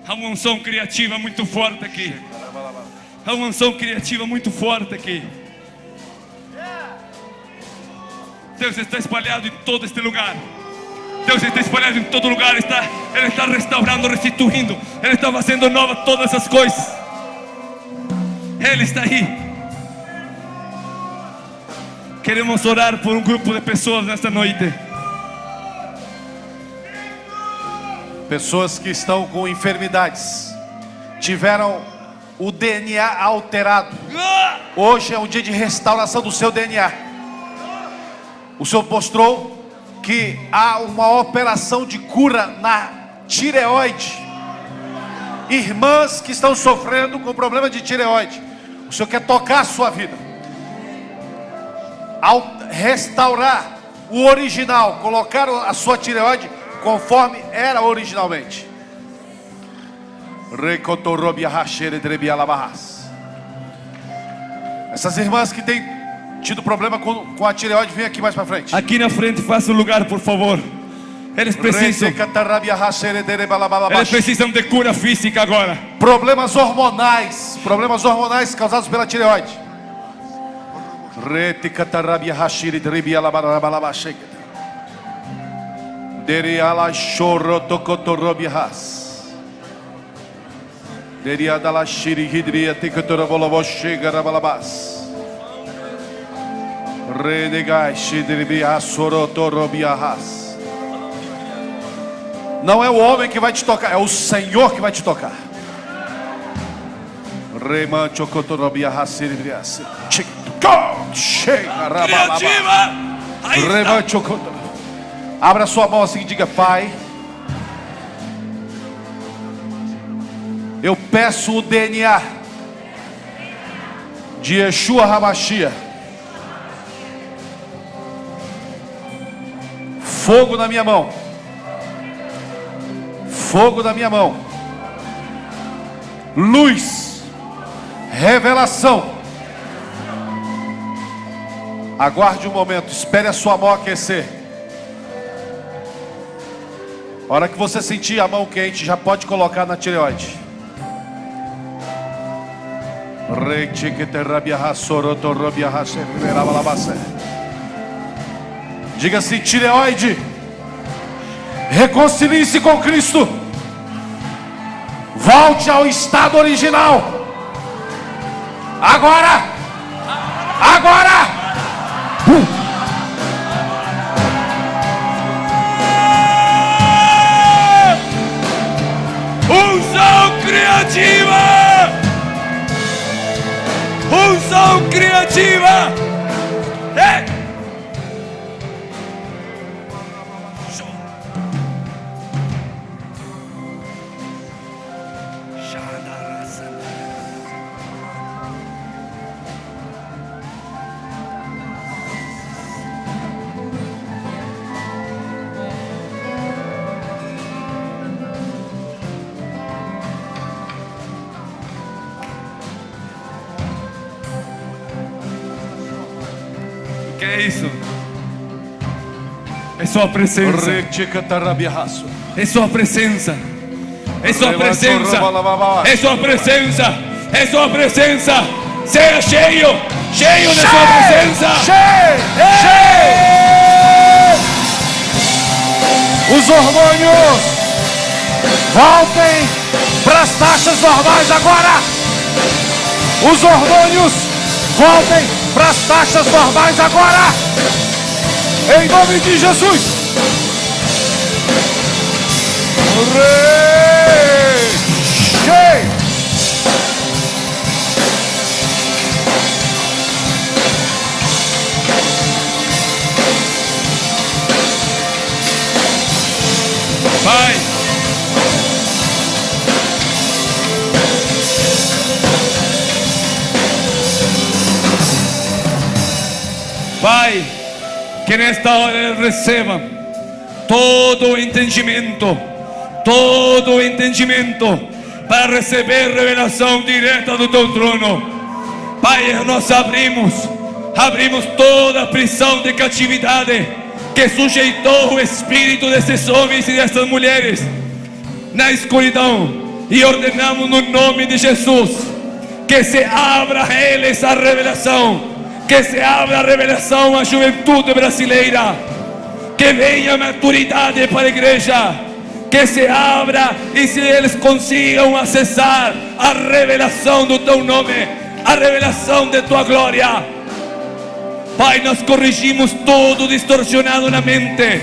Há uma unção criativa muito forte aqui. Há uma unção criativa muito forte aqui. Deus está espalhado em todo este lugar. Deus está espalhado em todo lugar. Ele está restaurando, restituindo. Ele está fazendo nova todas as coisas. Ele está aí. Queremos orar por um grupo de pessoas nesta noite. Pessoas que estão com enfermidades, tiveram o DNA alterado. Hoje é um dia de restauração do seu DNA. O Senhor mostrou que há uma operação de cura na tireoide. Irmãs que estão sofrendo com problema de tireoide, o Senhor quer tocar a sua vida, ao restaurar o original, colocar a sua tireoide conforme era originalmente. Essas irmãs que têm tido problema com a tireoide, vem aqui mais para frente. Aqui na frente, faça um lugar, por favor. Eles precisam de cura física agora. Problemas hormonais causados pela tireoide. Deriala choro tokotorobias. Deriadala shirihidria tekotorobolabo shegarabalabas. Redegai shidribia sorotorobias. Não é o homem que vai te tocar, é o Senhor que vai te tocar. Reman chokotorobias siribrias. Chico shegarabalabas. Reman chokotorobias. Abra sua mão assim e diga: Pai, eu peço o DNA de Yeshua HaMashiach. Fogo na minha mão. Fogo na minha mão. Luz. Revelação. Aguarde um momento, espere a sua mão aquecer. A hora que você sentir a mão quente, já pode colocar na tireoide. Diga assim: tireoide, reconcilie-se com Cristo. Volte ao estado original. Agora. Agora. Unção criativa! Unção criativa! É. O que é isso? É sua presença. É sua presença. É sua presença. É sua presença. É sua presença. Seja cheio. Cheio de sua presença. Os hormônios voltem para as taxas normais agora. Os hormônios voltem para as taxas normais agora. Em nome de Jesus. Pai, Pai, que nesta hora Ele receba todo o entendimento para receber revelação direta do Teu trono. Pai, nós abrimos toda a prisão de catividade que sujeitou o espírito desses homens e dessas mulheres na escuridão, e ordenamos no nome de Jesus que se abra a eles a revelação, que se abra a revelação à juventude brasileira, que venha a maturidade para a igreja, que se abra e se eles consigam acessar a revelação do teu nome, a revelação de tua glória. Pai, nós corrigimos todo distorcionado na mente,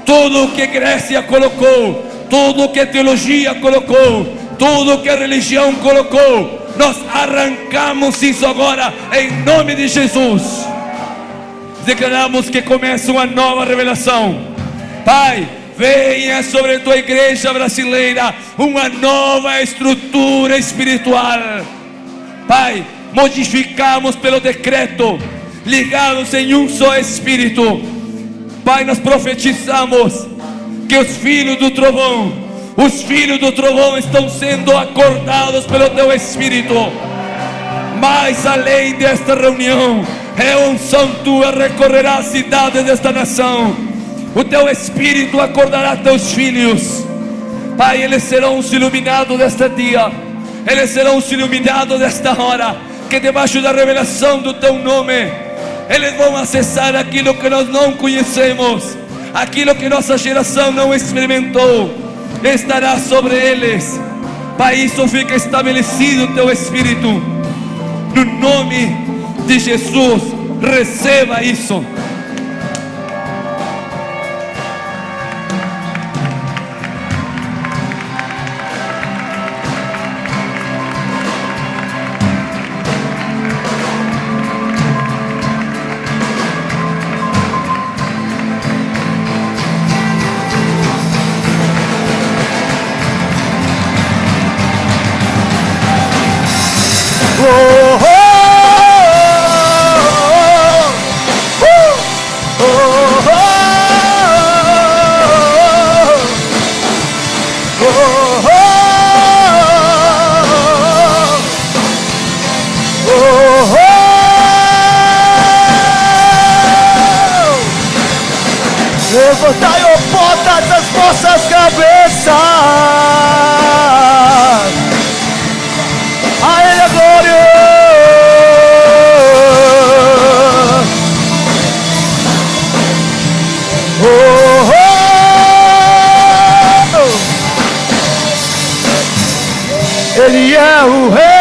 tudo o que a Grécia colocou, tudo o que a teologia colocou, tudo o que a religião colocou. Nós arrancamos isso agora em nome de Jesus. Declaramos que começa uma nova revelação. Pai, venha sobre a tua igreja brasileira uma nova estrutura espiritual. Pai, modificamos pelo decreto, ligados em um só Espírito. Pai, nós profetizamos que os filhos do trovão estão sendo acordados pelo teu Espírito. Mas além desta reunião, é unção tua recorrerá as cidades desta nação. O teu Espírito acordará teus filhos. Pai, eles serão iluminados desta dia, eles serão iluminados desta hora, que debaixo da revelação do teu nome, eles vão acessar aquilo que nós não conhecemos, aquilo que nossa geração não experimentou, estará sobre eles. Pai, isso fica estabelecido, teu Espírito, no nome de Jesus. Receba isso. Levantai, ó portas, as vossas cabeças, a Ele a glória. Oh, oh, oh. Ele é o Rei.